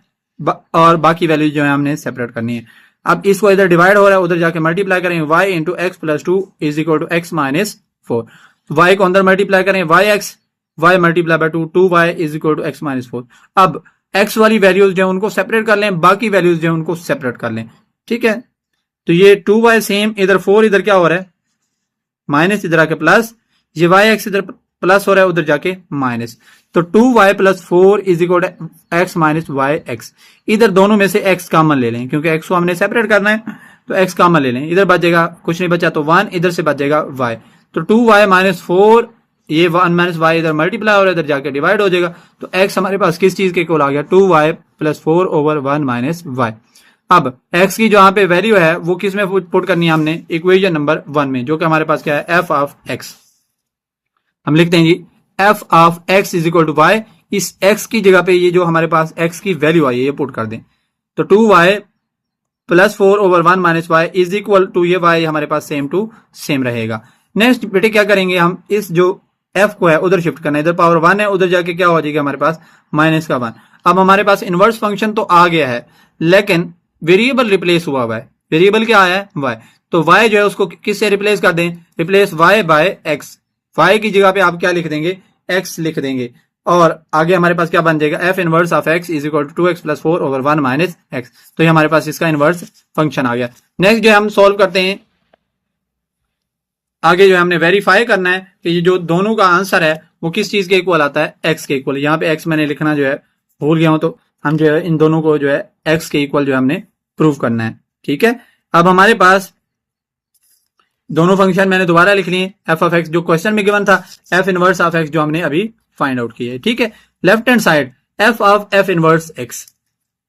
और बाकी वैल्यू जो है हमने सेपरेट करनी है। अब इसको इधर डिवाइड हो रहा है, उधर जाके मल्टीप्लाई करें, y into x plus 2 is equal to x minus 4। y को अंदर मल्टीप्लाई करें, y multiply by 2, 2y is equal to x minus 4। अब x वाली वैल्यूज जो है उनको सेपरेट कर लें, बाकी वैल्यूज जो है उनको सेपरेट कर लें। ठीक है, तो ये 2y सेम, इधर 4 इधर क्या हो रहा है माइनस, इधर आके प्लस, ये y इधर प्लस हो रहा है, उधर जाके माइनस, तो 2y plus 4 is equal to x minus y x. इधर दोनों में से x कॉमन ले लें, क्योंकि x को हमने सेपरेट करना है, तो x कॉमन ले लें, इधर बचेगा कुछ नहीं बचा तो 1, इधर से बचेगा y, तो 2y माइनस 4, ये 1 माइनस वाई इधर मल्टीप्लाई हो रहा है, इधर जाके डिवाइड हो जाएगा, तो x हमारे पास किस चीज के इक्वल आ गया, 2y plus 4 over 1 minus y. अब x की जो यहाँ पे वैल्यू है वो किस में पुट करनी है हमने, इक्वेशन नंबर 1 में, जो कि हमारे पास क्या है, f ऑफ x। हम लिखते हैं g f of x is equal to y, इस x की जगह पे ये जो हमारे पास x की वैल्यू आई है ये पुट कर दें, तो 2y plus 4 over 1 minus y is equal to, ये y हमारे पास सेम टू सेम रहेगा। नेक्स्ट बेटे क्या करेंगे, हम इस जो f को है उधर शिफ्ट करना है, इधर पावर 1 है, उधर जाके क्या हो जाएगा हमारे पास माइनस का 1। अब हमारे पास इनवर्स फंक्शन तो आ गया है, लेकिन वेरिएबल रिप्लेस हुआ हुआ है, वेरिएबल क्या आया है y, तो y जो है उसको किससे रिप्लेस कर दें, replace y by x, y की जगह पे आप क्या लिख देंगे, x लिख देंगे, और आगे हमारे पास क्या बन जाएगा, f inverse of x is equal to 2x plus 4 over 1 minus x। तो ये हमारे पास इसका इनवर्स फंक्शन आ गया। नेक्स्ट जो हम सॉल्व करते हैं, आगे जो है हमने वेरीफाई करना है कि ये जो दोनों का आंसर है वो किस चीज के इक्वल आता है, x के इक्वल। यहाँ पे x मैंने लिखना जो है भूल गया हूं, तो हम जो है इन दोनों को जो है x के इक्वल जो है हमने प्रूव करना है। ठीक है, अब हमारे पास दोनों फंक्शन मैंने दोबारा लिख लिए, f ऑफ x जो क्वेश्चन में गिवन था, f इनवर्स ऑफ x जो हमने अभी फाइंड आउट किया है। ठीक है, left hand side f of f inverse x,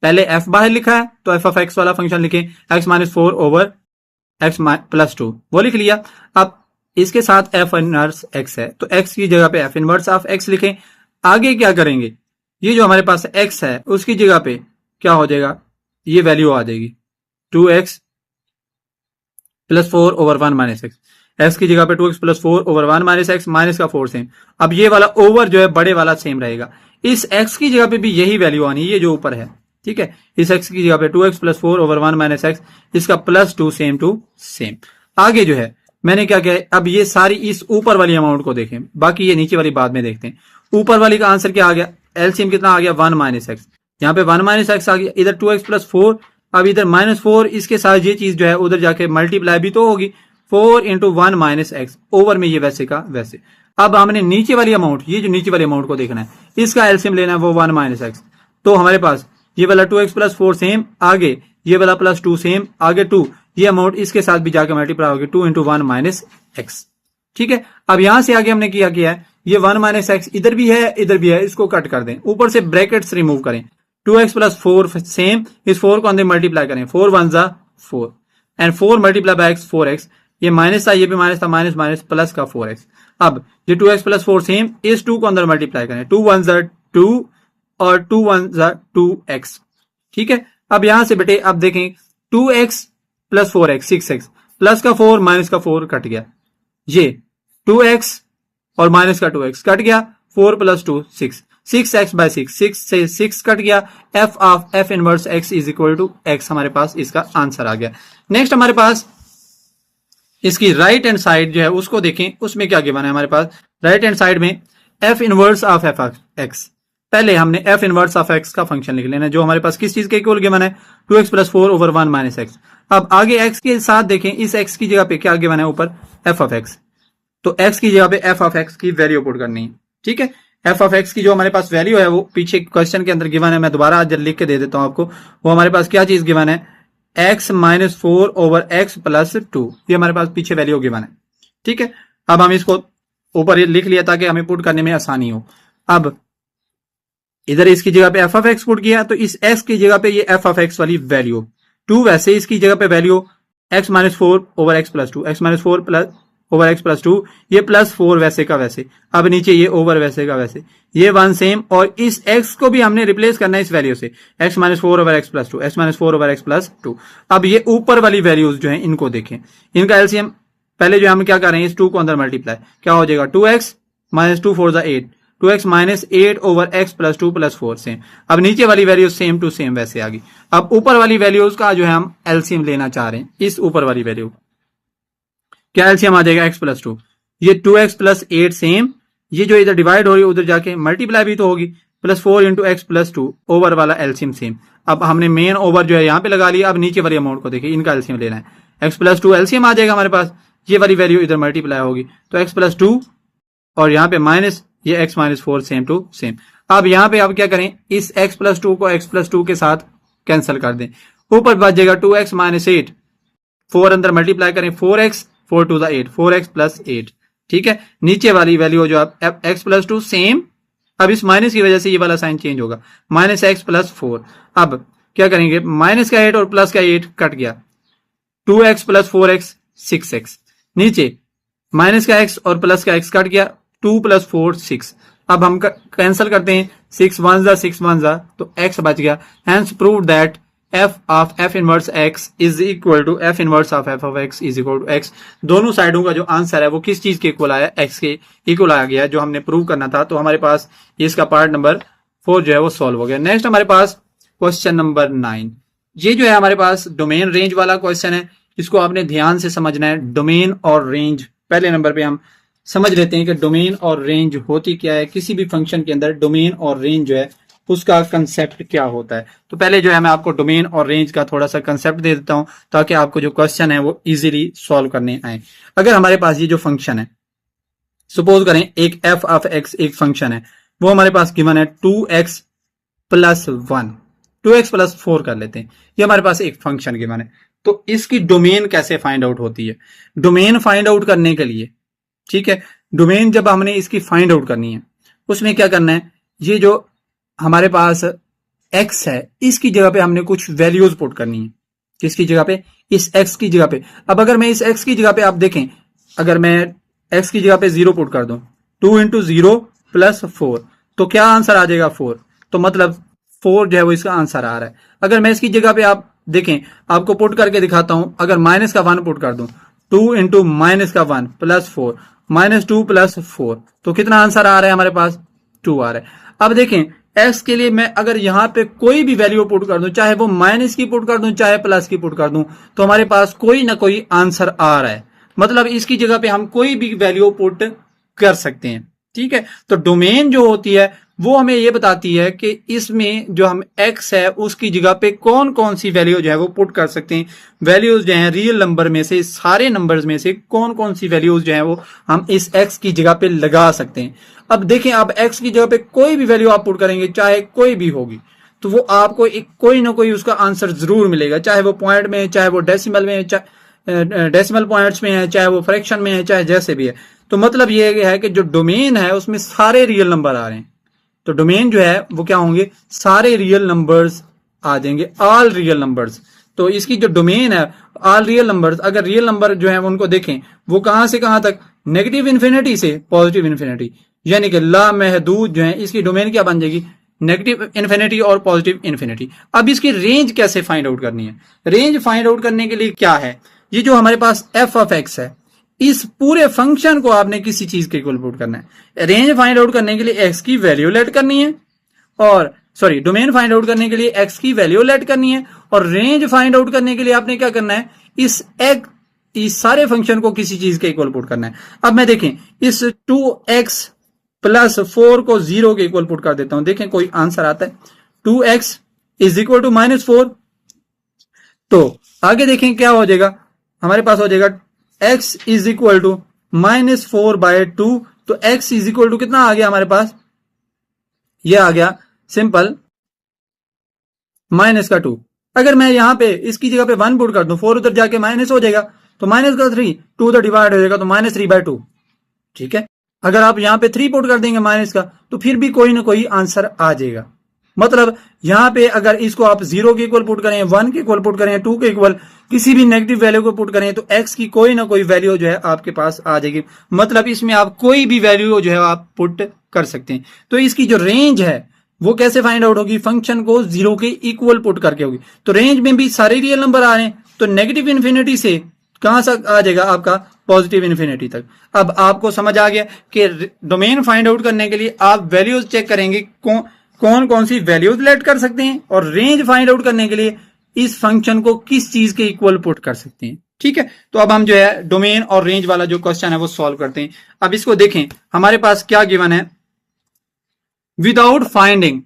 पहले f बाहर लिखा है तो f ऑफ x वाला फंक्शन लिखें, x minus 4 over x plus 2 वो लिख लिया। अब इसके साथ f इनवर्स x है, तो x की जगह पे f इनवर्स ऑफ x लिखें। आगे क्या करेंगे, ये जो हमारे पास x है उसकी जगह पे क्या हो जाएगा, ये वैल्यू आ जाएगी 2x plus 4 over 1 minus x, x की जगह पे 2x plus 4 over 1 minus x, minus का 4 सेम। अब ये वाला ओवर जो है बड़े वाला सेम रहेगा, इस x की जगह पे भी यही वैल्यू आनी है, ये जो ऊपर है। ठीक है, इस x की जगह पे 2x plus 4 over 1 minus x, इसका प्लस 2 सेम टू सेम। आगे जो है मैंने क्या किया, अब ये सारी इस ऊपर वाली अमाउंट को देखें, बाकी ये नीचे वाली बाद में देखते हैं। ऊपर वाली का आंसर क्या आ गया, एलसीएम कितना आ गया 1 माइनस एक्स, यहाँ पे 1 माइनस एक्स आ गया, इधर 2x प्लस 4, अब इधर माइनस 4, इसके साथ ये चीज जो है उधर जाके मल्टीप्लाई भी तो होगी, 4 इंटू 1 माइनस एक्स, ओवर में ये वैसे का वैसे। अब हमने नीचे वाली अमाउंट, ये जो नीचे वाली अमाउंट को देखना है, इसका एलसीएम लेना है वो 1 माइनस एक्स, तो हमारे पास ये वाला 2x प्लस 4 सेम, आगे ये वाला प्लस 2 सेम, आगे 2, ये अमाउंट इसके साथ भी जाके मल्टीप्लाई होगी 2 इंटू 1 माइनस एक्स। ठीक है, अब यहां से आगे हमने क्या किया है, ये 1 माइनस एक्स इधर भी है इधर भी है, इसको कट कर दें, ऊपर से ब्रैकेट्स रिमूव करें, 2x प्लस 4 सेम, इस 4 को अंदर मल्टीप्लाई करें, 4 1 जा 4 and 4 multiply bye x 4x, ये माइनस था ये भी माइनस था, माइनस माइनस प्लस का 4x। अब ये 2x प्लस 4 सेम, इस 2 को अंदर मल्टीप्लाई करें, 2 1 जा 2 और 2 1 जा 2x। ठीक है, अब यहां से बेटे अब देखें 2x plus 4x 6x, plus का 4 माइनस का 4 कट गया, ये 2x और माइनस का 2x कट गया, 4 प्लस 2 6, 6x बाय 6, 6 से 6 कट गया, f of f inverse x is equal to x, हमारे पास इसका आंसर आ गया। नेक्स्ट हमारे पास इसकी राइट हैंड साइड जो है उसको देखें, उसमें क्या गिवन है हमारे पास, राइट हैंड साइड में f inverse of f of x, पहले हमने एफ इनवर्स ऑफ एक्स का फंक्शन लिख लेना, जो हमारे पास किस चीज के इक्वल गिवन है, 2x + 4 / 1 - x। अब आगे x के साथ देखें, इस x की जगह पे क्या गिवन है ऊपर, f ऑफ x। तो x की जगह पे f ऑफ x की वैल्यू पुट करनी है, ठीक है। f ऑफ x की जो हमारे पास वैल्यू है वो पीछे क्वेश्चन के अंदर गिवन है, मैं दोबारा आज लिख के दे देता हूं आपको। वो हमारे पास क्या चीज गिवन है, x - 4/x + 2, ये हमारे पास पीछे वैल्यू गिवन है, ठीक है। अब हम इसको ऊपर लिख लिया ताकि हमें पुट करने में आसानी हो। अब इधर इसकी जगह पे f ऑफ x पुट किया, तो इस x की जगह पे ये f ऑफ x वाली वैल्यू 2, वैसे इसकी जगह पे value x - 4/x + 2, x - 4/x + 2, ये +4 वैसे का वैसे। अब नीचे ये ओवर वैसे का वैसे, ये 1 सेम, और इस x को भी हमने रिप्लेस करना है इस वैल्यू से, x - 4/x + 2, x - 4/x + 2। अब ये ऊपर वाली वैल्यूज जो है इनको देखें, इनका एलसीएम पहले जो हम क्या कर रहे हैं, इस 2 को अंदर मल्टीप्लाई, क्या हो जाएगा, 2x - 2 4 8, 2x - 8/x + 2 + 4 सेम। अब नीचे वाली वैल्यू सेम टू सेम वैसे आ गई। अब ऊपर वाली वैल्यूज का जो है हम एलसीएम लेना चाह रहे हैं, इस ऊपर वाली वैल्यू क्या एलसीएम आ जाएगा, x + 2, ये 2x + 8 सेम, ये जो इधर डिवाइड हो रही है उधर जाके मल्टीप्लाई भी तो होगी, +4 × x + 2, ओवर वाला एलसीएम सेम। अब हमने मेन ओवर जो है यहाँ पे लगा लिया। अब नीचे वाली अमाउंट को देखिए, इनका एलसीएम लेना है, x + 2 एलसीएम आ जाएगा हमारे पास, ये वाली वैल्यू इधर मल्टीप्लाई होगी, तो x + 2 और यहाँ पे माइनस ये x - 4 सेम टू सेम। अब यहाँ पे आप क्या करें, इस x + 2 को x + 2 के साथ कैंसिल कर दें, ऊपर बच जाएगा 2x - 8, 4 अंदर मल्टीप्लाई करें, 4x 4 × 2 = 8, 4x + 8, ठीक है। नीचे वाली वैल्यू जो आप x + 2 सेम, अब इस माइनस की वजह से ये वाला साइन चेंज होगा, -x + 4। अब क्या करेंगे, माइनस का 8 और प्लस का 8 कट गया, 2x + 4x 6x, नीचे माइनस का x और प्लस का x कट गया, 2 + 4 6। अब हम कैंसिल करते हैं, 6 1 6 1 तो x बच गया। Hence prove that f of f inverse x is equal to f inverse of f of x is equal to x। दोनों साइडों का जो आंसर है वो किस चीज के इक्वल आया, x के इक्वल आ गया, जो हमने प्रूव करना था। तो हमारे पास इसका पार्ट नंबर 4 जो है वो सॉल्व हो गया। नेक्स्ट हमारे पास क्वेश्चन नंबर 9, ये जो है हमारे पास डोमेन रेंज वाला क्वेश्चन है, इसको आपने ध्यान से समझना है। डोमेन और रेंज, पहले नंबर पे हम समझ लेते हैं कि डोमेन और रेंज होती क्या है। किसी भी फंक्शन के अंदर डोमेन और रेंज जो है उसका कंसेप्ट क्या होता है। तो पहले जो है मैं आपको डोमेन और रेंज का थोड़ा सा कंसेप्ट दे देता हूं ताकि आपको जो क्वेश्चन है वो इजीली सॉल्व करने आए। अगर हमारे पास ये जो फंक्शन है, सपोज करें एक f ऑफ x एक फंक्शन है, वो हमारे पास गिवन है 2x + 1, 2x + 4 कर लेते हैं, ये हमारे पास एक फंक्शन गिवन है। तो इसकी डोमेन कैसे फाइंड आउट होती है, डोमेन फाइंड आउट करने के लिए, ठीक है, डोमेन जब हमने इसकी फाइंड आउट करनी है उसमें क्या करना है, ये जो हमारे पास x है इसकी जगह पे हमने कुछ वैल्यूज पुट करनी है। किसकी जगह पे, इस x की जगह पे। अब अगर मैं इस x की जगह पे आप देखें, अगर मैं x की जगह पे 0 पुट कर दूं, 2 × 0 + 4, तो क्या आंसर आ जाएगा 4। तो मतलब 4 जो है वो इसका आंसर आ रहा है। अगर मैं इसकी जगह पे आप देखें, आपको पुट करके दिखाता हूं, अगर -1 पुट कर दूं, 2 × -1 + 4, -2 + 4, तो कितना आंसर आ रहा है हमारे पास, 2 आ रहा है। अब देखें x के लिए मैं अगर यहां पे कोई भी वैल्यू पुट कर दूं, चाहे वो माइनस की पुट कर दूं चाहे प्लस की पुट कर दूं, तो हमारे पास कोई ना कोई आंसर आ रहा है। मतलब इसकी जगह पे हम कोई भी वैल्यू पुट कर सकते हैं, ठीक है। तो डोमेन जो होती है वो हमें ये बताती है कि इसमें जो हम x है उसकी जगह पे कौन कौन सी वैल्यू जो है वो पुट कर सकते हैं। वैल्यूज जो है रियल नंबर में से, सारे नंबर्स में से कौन कौन सी वैल्यूज जो है वो हम इस x की जगह पे लगा सकते हैं। अब देखें, आप x की जगह पे कोई भी वैल्यू आप पुट करेंगे, चाहे कोई भी होगी, तो वो आपको एक कोई ना कोई उसका आंसर जरूर मिलेगा, चाहे वो पॉइंट में है, चाहे वो डेसिमल में है, चाहे डेसिमल पॉइंट्स में है, चाहे वो फ्रैक्शन में है, चाहे जैसे भी है। तो मतलब ये है कि जो डोमेन है उसमें सारे रियल नंबर आ रहे हैं। तो डोमेन जो है वो क्या होंगे, सारे रियल नंबर्स आ जाएंगे, ऑल रियल नंबर्स। तो इसकी जो डोमेन है ऑल रियल नंबर्स, अगर रियल नंबर जो है उनको देखें वो कहां से कहां तक, नेगेटिव इन्फिनिटी से पॉजिटिव इन्फिनिटी, यानी कि लामहदूद जो है इसकी डोमेन क्या बन जाएगी, नेगेटिव इन्फिनिटी और पॉजिटिव इन्फिनिटी। अब इसकी रेंज कैसे फाइंड आउट करनी है, रेंज फाइंड आउट करने के लिए क्या है, ये जो हमारे पास f ऑफ x है, इस पूरे फंक्शन को आपने किसी चीज के इक्वल पुट करना है। रेंज फाइंड आउट करने के लिए x की वैल्यू लेट करनी है, और सॉरी डोमेन फाइंड आउट करने के लिए x की वैल्यू लेट करनी है, और रेंज फाइंड आउट करने के लिए आपने क्या करना है, इस सारे फंक्शन को किसी चीज के इक्वल पुट करना है। अब मैं देखें, इस 2x प्लस 4 को 0 के इक्वल पुट कर देता हूं, देखें कोई आंसर आता है। 2x is equal to -4। तो आगे देखें क्या हो जाएगा, हमारे पास हो जाएगा x इज इक्वल टू -4/2। तो x इज इक्वल टू कितना आ गया हमारे पास, ये आ गया सिंपल -2। अगर मैं यहां पे इसकी जगह पे 1 पुट कर दूं, 4 उधर जाके माइनस हो जाएगा, तो -3, 2 उधर डिवाइड हो जाएगा तो -3/2। ठीक है, अगर आप यहां पे 3 पुट कर देंगे माइनस का, तो फिर भी कोई ना कोई आंसर आ जाएगा। मतलब यहां पे अगर इसको आप 0 के इक्वल पुट करें, 1 के इक्वल पुट करें, 2 के इक्वल किसी भी नेगेटिव वैल्यू को पुट करें, तो x की कोई ना कोई वैल्यू जो है आपके पास आ जाएगी। मतलब इसमें आप कोई भी वैल्यू जो है आप पुट कर सकते हैं। तो इसकी जो रेंज है वो कैसे फाइंड आउट होगी, फंक्शन को 0 के इक्वल पुट करके होगी। तो रेंज में भी सारे रियल नंबर आ रहे हैं, तो नेगेटिव इन्फिनिटी से कहां तक आ जाएगा आपका, पॉजिटिव इन्फिनिटी तक। अब आपको समझ आ गया कि डोमेन फाइंड आउट करने के लिए आप वैल्यूज चेक करेंगे कौन कौन सी वैल्यूज लेट कर सकते हैं, और रेंज फाइंड आउट करने के लिए इस फंक्शन को किस चीज के इक्वल पुट कर सकते हैं। ठीक है, तो अब हम जो है डोमेन और रेंज वाला जो क्वेश्चन है वो सॉल्व करते हैं। अब इसको देखें, हमारे पास क्या गिवन है, without finding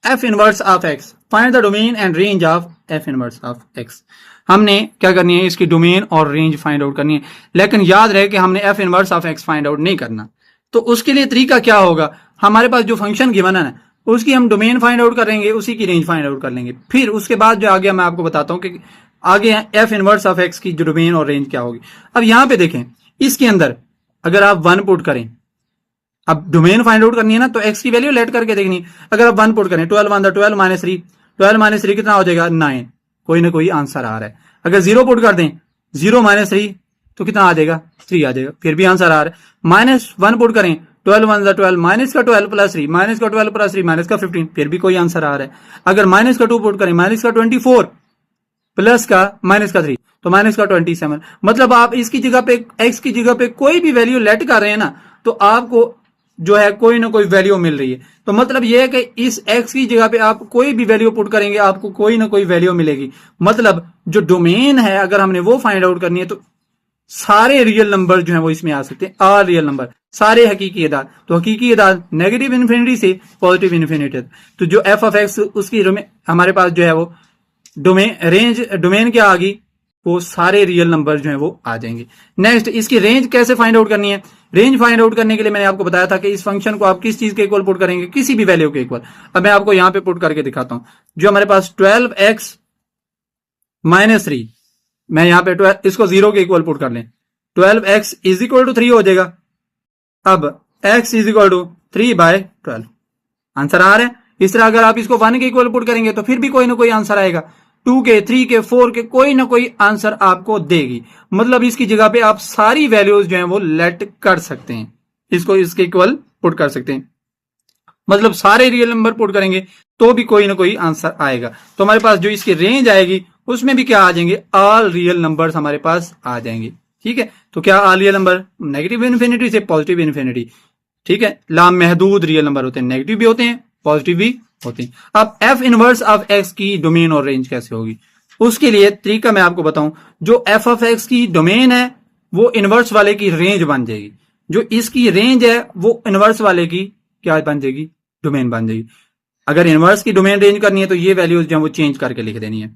f inverse of x find the domain and range of f inverse of x। हमने क्या करनी है, इसकी डोमेन और रेंज फाइंड आउट करनी है, लेकिन याद रहे कि हमने f inverse of x find out नहीं करना। तो उसके लिए तरीका क्या होगा, हमारे पास जो फंक्शन गिवन है ना, उसकी हम डोमेन फाइंड आउट करेंगे, उसी की रेंज फाइंड आउट कर लेंगे। फिर उसके बाद जो आगे मैं आपको बताता हूं कि आगे f इनवर्स ऑफ x की जो डोमेन और रेंज क्या होगी। अब यहां पे देखें, इसके अंदर अगर आप 1 पुट करें, अब डोमेन फाइंड आउट करनी है ना, तो x की वैल्यू लेट करके देखनी है। अगर आप 1 पुट करें, 12 1 12 -3, 12 -3 कितना हो जाएगा, 9। कोई ना कोई आंसर आ रहा है। अगर 0 पुट कर दें, 0 -3 तो कितना आ जाएगा, 3 आ जाएगा, फिर भी आंसर आ रहा है। -1 पुट करें, 12 1 12 माइनस का 12 प्लस 3, माइनस का 12 प्लस 3 माइनस का 15, फिर भी कोई आंसर आ रहा है। अगर माइनस का 2 पुट करें, माइनस का 24 प्लस का माइनस का 3 तो माइनस का 27। मतलब आप इसकी जगह पे x की जगह पे कोई भी वैल्यू लेट कर रहे हैं ना, तो आपको जो है कोई ना कोई वैल्यू मिल रही है। तो मतलब यह है कि इस x की जगह पे आप कोई भी वैल्यू पुट करेंगे, आपको कोई ना कोई वैल्यू मिलेगी। मतलब जो डोमेन है अगर हमने वो फाइंड आउट करनी है, तो सारे रियल नंबर जो है वो इसमें आ सकते हैं, आर रियल नंबर, सारे हकीकी अदाद। तो हकीकी अदाद नेगेटिव इन्फिनिटी से पॉजिटिव इन्फिनिटी। तो जो एफ ऑफ एक्स उसकी हमारे पास जो है वो डोमेन क्या आ गई, वो सारे रियल नंबर जो है वो आ जाएंगे। नेक्स्ट, इसकी रेंज कैसे फाइंड आउट करनी है। रेंज फाइंड आउट करने के लिए मैंने आपको बताया था कि इस फंक्शन को आप किस चीज के इक्वल पुट करेंगे, किसी भी वैल्यू के इक्वल। अब मैं आपको यहां पे पुट करके दिखाता हूं। जो हमारे पास 12x -3, मैं यहां पे इसको 0 के इक्वल पुट कर लें, 12x इज इक्वल टू 3 हो जाएगा। अब x is equal to 3/12 answer आ रहा है। इस तरह अगर आप इसको 1 के इक्वल पुट करेंगे तो फिर भी कोई ना कोई आंसर आएगा। 2 के, 3 के, 4 के, कोई ना कोई आंसर आपको देगी। मतलब इसकी जगह पे आप सारी वैल्यूज जो हैं वो लेट कर सकते हैं, इसको इसके इक्वल पुट कर सकते हैं। मतलब सारे रियल नंबर पुट करेंगे तो भी कोई ना कोई आंसर आएगा। तो हमारे पास जो इसकी रेंज आएगी उसमें भी क्या आ जाएंगे, ऑल रियल नंबर्स हमारे पास आ जाएंगे। ठीक है, तो क्या all real number, negative infinity से पॉजिटिव इन्फिनिटी। ठीक है, लामहदूद रियल नंबर होते हैं, नेगेटिव भी होते हैं, पॉजिटिव भी होती हैं। अब एफ इनवर्स ऑफ एक्स की डोमेन और रेंज कैसे होगी, उसके लिए तरीका मैं आपको बताऊं। जो एफ ऑफ एक्स की डोमेन है वो इनवर्स वाले की रेंज बन जाएगी, जो इसकी रेंज है वो इनवर्स वाले की क्या बन जाएगी, डोमेन बन जाएगी। अगर इनवर्स की डोमेन रेंज करनी है तो ये वैल्यूज जो वो चेंज करके लिख देनी है।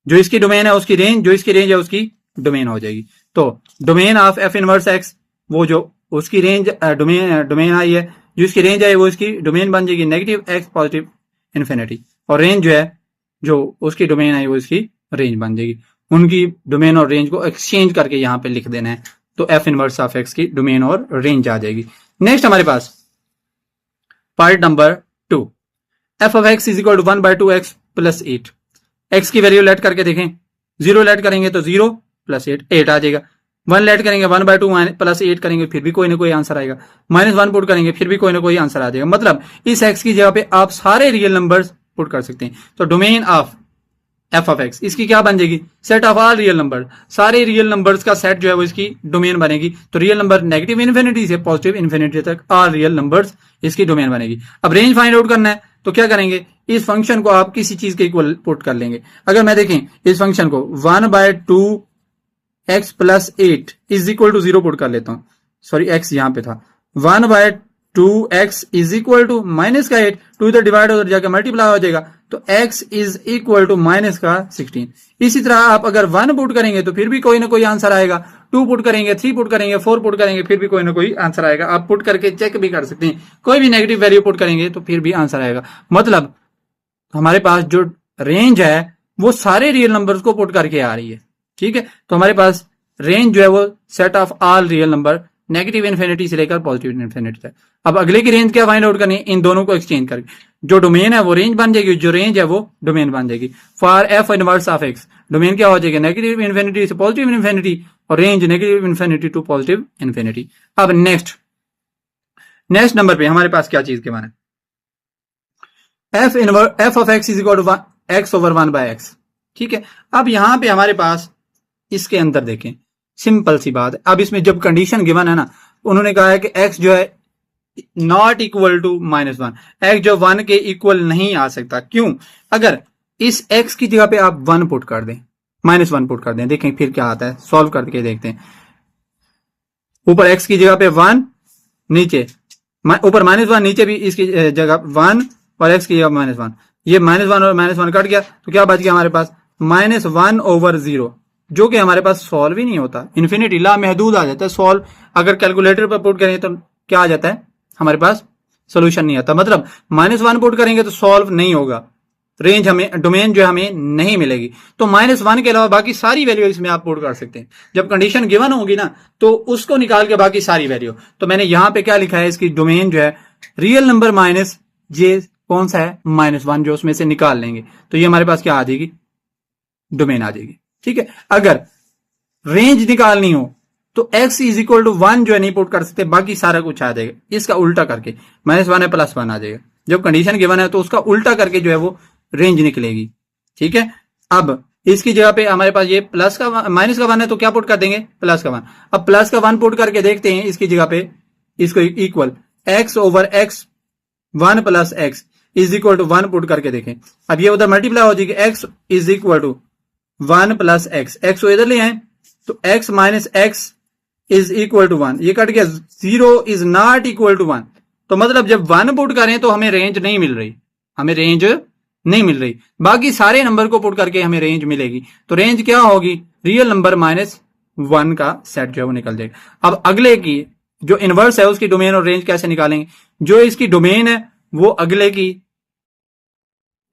जो इसकी डोमेन है उसकी रेंज, जो इसकी रेंज है उसकी डोमेन हो जाएगी। तो domain of F inverse x, वो जो उसकी रेंज डोमेन आई है, जो इसकी रेंज है वो इसकी डोमेन बन जाएगी नेगेटिव एक्स पॉजिटिव इन्फिनिटी, और रेंज जो है जो उसकी डोमेन आई वो इसकी रेंज बन जाएगी। उनकी डोमेन और रेंज को एक्सचेंज करके यहां पे लिख देना है, तो एफ इनवर्स ऑफ एक्स की डोमेन और रेंज आ जाएगी। नेक्स्ट हमारे पास part number 2, f of x is equal to 1/2x + 8। X की वैल्यू लेट करके देखें, 0 लेट करेंगे तो 0 + 8 आ जाएगा। 1 लेट करेंगे 1/2 + 8 करेंगे फिर भी कोई ना कोई आंसर आएगा। -1 पुट करेंगे फिर भी कोई ना कोई आंसर आ जाएगा। मतलब इस एक्स की जगह पे आप सारे रियल नंबर्स पुट कर सकते हैं। तो domain of f of x इसकी क्या बन जाएगी, set of all real number, सारे रियल नंबर्स का सेट जो है वो इसकी डोमेन बनेगी। तो रियल नंबर नेगेटिव इन्फिनिटी से पॉजिटिव इन्फिनिटी तक ऑल रियल नंबर्स इसकी डोमेन बनेगी। अब रेंज फाइंड आउट करना है तो क्या करेंगे, इस फंक्शन को आप किसी चीज के इक्वल पुट कर लेंगे। अगर मैं देखें इस फंक्शन को 1/2x + 8 is equal to 0 put कर लेता हूं, सॉरी x यहां पे था, 1/2 2x is equal to minus का 8, 2 इधर डिवाइड उधर जाकर मल्टीप्लाई हो जाएगा, तो x is equal to minus का 16। इसी तरह आप अगर 1 पुट करेंगे तो फिर भी कोई ना कोई आंसर आएगा, 2 पुट करेंगे, 3 पुट करेंगे, 4 पुट करेंगे, फिर भी कोई ना कोई आंसर आएगा। आप पुट करके चेक भी कर सकते हैं, कोई भी नेगेटिव वैल्यू पुट करेंगे तो फिर भी आंसर आएगा। मतलब हमारे पास जो रेंज है वो सारे रियल नंबर्स को पुट करके आ रही है, ठीक है। तो हमारे पास रेंज जो है वो set of all real number negative infinity से लेकर पॉजिटिव इन्फिनिटी तक। अब अगले की रेंज क्या फाइंड आउट करनी है, इन दोनों को एक्सचेंज करके जो डोमेन है वो रेंज बन जाएगी, जो रेंज है वो डोमेन बन जाएगी। For f inverse of x domain क्या हो जाएगा, नेगेटिव इन्फिनिटी से पॉजिटिव इन्फिनिटी, और range negative infinity to positive infinity. अब नेक्स्ट नंबर पे हमारे पास क्या चीज के माने, f of x is equal to x over 1/x, ठीक है। अब यहां पे हमारे पास इसके अंदर देखें, सिंपल सी बात है। अब इसमें जब कंडीशन गिवन है ना, उन्होंने कहा है कि x जो है नॉट इक्वल टू -1, x जो 1 के इक्वल नहीं आ सकता। क्यों? अगर इस x की जगह पे आप 1 पुट कर दें, -1 पुट कर दें, देखें फिर क्या आता है, सॉल्व करके देखते हैं। ऊपर x की जगह पे 1, नीचे ऊपर -1, नीचे भी इसकी जगह 1 और x की जगह -1, ये -1 और -1 कट गया, तो क्या बच गया हमारे पास, -1/0, जो कि हमारे पास सॉल्व ही नहीं होता। इन्फिनिटी ला महदूद आ जाता है, सॉल्व अगर कैलकुलेटर पर पुट करें तो क्या आ जाता है, हमारे पास सोल्यूशन नहीं आता। मतलब -1 पुट करेंगे तो सॉल्व नहीं होगा, रेंज हमें, डोमेन जो हमें नहीं मिलेगी। तो -1 के अलावा बाकी सारी वैल्यू इसमें आप पुट कर सकते हैं। जब कंडीशन गिवन होगी ना तो उसको निकाल के बाकी सारी वैल्यू, तो मैंने यहां पे क्या लिखा है, इसकी डोमेन जो है रियल नंबर माइनस जे कौन सा है, -1, जो उसमें से निकाल लेंगे तो ये हमारे पास क्या आ जाएगी, डोमेन आ जाएगी, ठीक है। अगर रेंज निकालनी हो तो x इज इक्वल टू 1 जो है नहीं पुट कर सकते, बाकी सारा कुछ आ जाएगा। इसका उल्टा करके -1 है +1 आ जाएगा। जब कंडीशन गिवन है तो उसका उल्टा करके जो है वो रेंज निकलेगी, ठीक है। अब इसकी जगह पे हमारे पास ये प्लस का माइनस का 1 है तो क्या पुट कर देंगे, प्लस का 1। अब प्लस का 1 पुट करके देखते हैं इसकी जगह पे, इसको equal x over x 1 + x is equal to 1 put करके देखें। अब ये उधर मल्टीप्लाई हो जाएगी, x is equal to 1 + x, x को इधर ले आए तो x minus x is equal to 1, ये कट गया, 0 इज नॉट इक्वल टू 1। तो मतलब जब 1 पुट करें तो हमें रेंज नहीं मिल रही, हमें रेंज नहीं मिल रही, बाकी सारे नंबर को पुट करके हमें रेंज मिलेगी। तो रेंज क्या होगी, रियल नंबर -1 का सेट जो है वो निकल जाएगा। अब अगले की जो इनवर्स है उसकी डोमेन और रेंज कैसे निकालेंगे, जो इसकी डोमेन है वो अगले की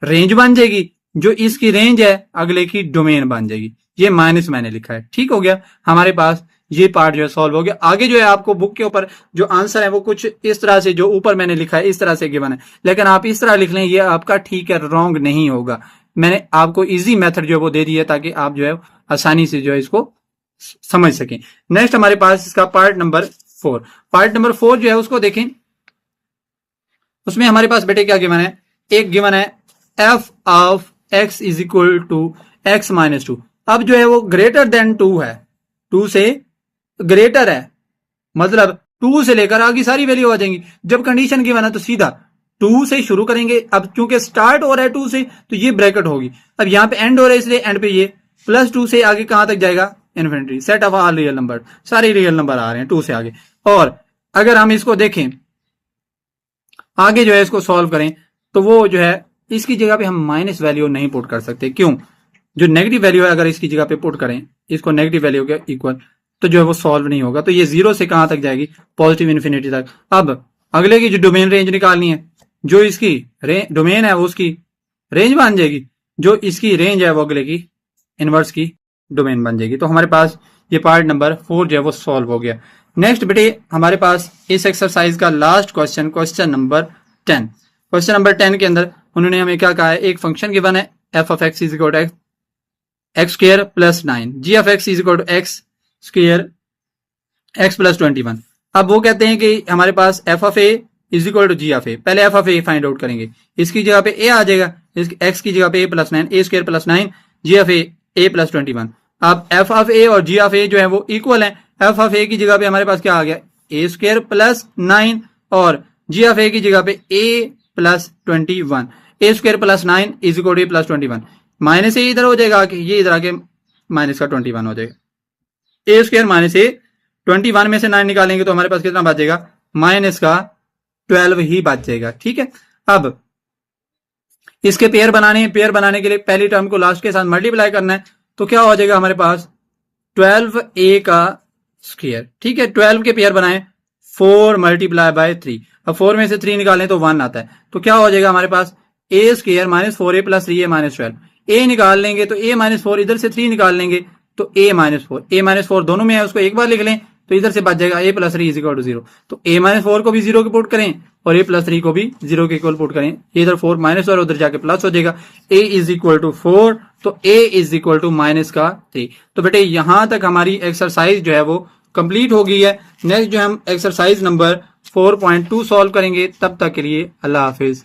रेंज बन जाएगी, जो इसकी रेंज है अगले की डोमेन बन जाएगी। ये माइनस मैंने लिखा है, ठीक हो गया। हमारे पास ये पार्ट जो है सॉल्व हो गया। आगे जो है आपको बुक के ऊपर जो आंसर है वो कुछ इस तरह से, जो ऊपर मैंने लिखा है इस तरह से गिवन है, लेकिन आप इस तरह लिख लें, ये आपका ठीक है, रॉन्ग नहीं होगा। मैंने आपको इजी मेथड जो है वो दे दी है ताकि आप जो है आसानी से जो है इसको समझ सकें। नेक्स्ट हमारे पास इसका पार्ट नंबर 4 जो है उसको देखें। उसमें हमारे पास बेटे क्या गिवन है, एक गिवन है f of x is equal to x minus 2। अब जो है वो ग्रेटर देन 2 है, 2 से ग्रेटर है, मतलब 2 से लेकर आगे सारी वैल्यू आ जाएंगी। जब कंडीशन गिवन है तो सीधा 2 से शुरू करेंगे। अब क्योंकि स्टार्ट हो रहा है 2 से तो ये ब्रैकेट होगी। अब यहां पे एंड हो रहा है इसलिए एंड पे ये +2 से आगे कहां तक जाएगा, infinity. Set of all real number, सारे रियल नंबर आ रहे हैं 2 से आगे। और अगर हम इसको देखें आगे जो है इसको सॉल्व करें तो वो जो है इसकी जगह पे हम माइनस वैल्यू नहीं पुट कर सकते। क्यों? जो नेगेटिव वैल्यू है अगर इसकी जगह पे पुट करें इसको नेगेटिव वैल्यू के इक्वल तो जो है वो सॉल्व नहीं होगा। तो ये 0 से कहां तक जाएगी, पॉजिटिव इन्फिनिटी तक। अब अगले की जो डोमेन रेंज निकालनी है, जो इसकी डोमेन है वो उसकी रेंज बन जाएगी, जो इसकी रेंज है वो अगले की इनवर्स की डोमेन बन जाएगी। तो हमारे पास ये पार्ट नंबर 4 जो है वो सॉल्व हो गया। नेक्स्ट बेटे हमारे पास इस एक्सरसाइज का last question number 10। Question number 10 के अंदर उन्होंने हमें क्या कहा है, एक फंक्शन गिवन है f of x is equal to x square plus 9, g of x is equal to x square x plus 21। अब वो कहते हैं कि हमारे पास f of a is equal to g of a। पहले f of a find out करेंगे, इसकी जगह पे a आ जाएगा, x की जगह पे a plus 9, a square plus 9, g of a plus 21। अब f ऑफ a और g ऑफ a जो है वो इक्वल है। f ऑफ a की जगह पे हमारे पास क्या आ गया, a स्क्वायर प्लस 9 और g ऑफ a की जगह पे a plus 21। a square plus 9 is equal to a plus 21। Minus a इधर हो जाएगा, ये इधर आके माइनस का 21 हो जाएगा। a स्क्वायर माइनस ए 21 में से 9 निकालेंगे तो हमारे पास कितना बचेगा, माइनस का 12 ही बच जाएगा। ठीक है, अब इसके पेयर बनाने के लिए पहली टर्म को लास्ट के साथ मल्टीप्लाई करना है, तो क्या हो जाएगा हमारे पास 12a का स्क्वायर। ठीक है, 12 के पेयर बनाए 4 मल्टीप्लाई बाय 3। अब 4 में से 3 निकालें तो 1 आता है, तो क्या हो जाएगा हमारे पास a square minus 4a plus 3a minus 12। a निकाल लेंगे तो a माइनस 4, इधर से 3 निकाल लेंगे तो a माइनस 4, a माइनस 4 दोनों में है, उसको एक बार लिख लें तो इधर से बच जाएगा a plus 3 is equal to 0। तो a माइनस 4 को भी 0 के पुट करें और a प्लस 3 को भी 0 के इक्वल पुट करें, इधर 4 माइनस और उधर जाके प्लस हो जाएगा। a इज इक्वल टू 4, तो a is equal to minus का 3। तो बेटे यहां तक हमारी एक्सरसाइज जो है वो कंप्लीट हो गई है। नेक्स्ट जो हम एक्सरसाइज नंबर 4.2 सॉल्व करेंगे, तब तक के लिए अल्लाह हाफिज।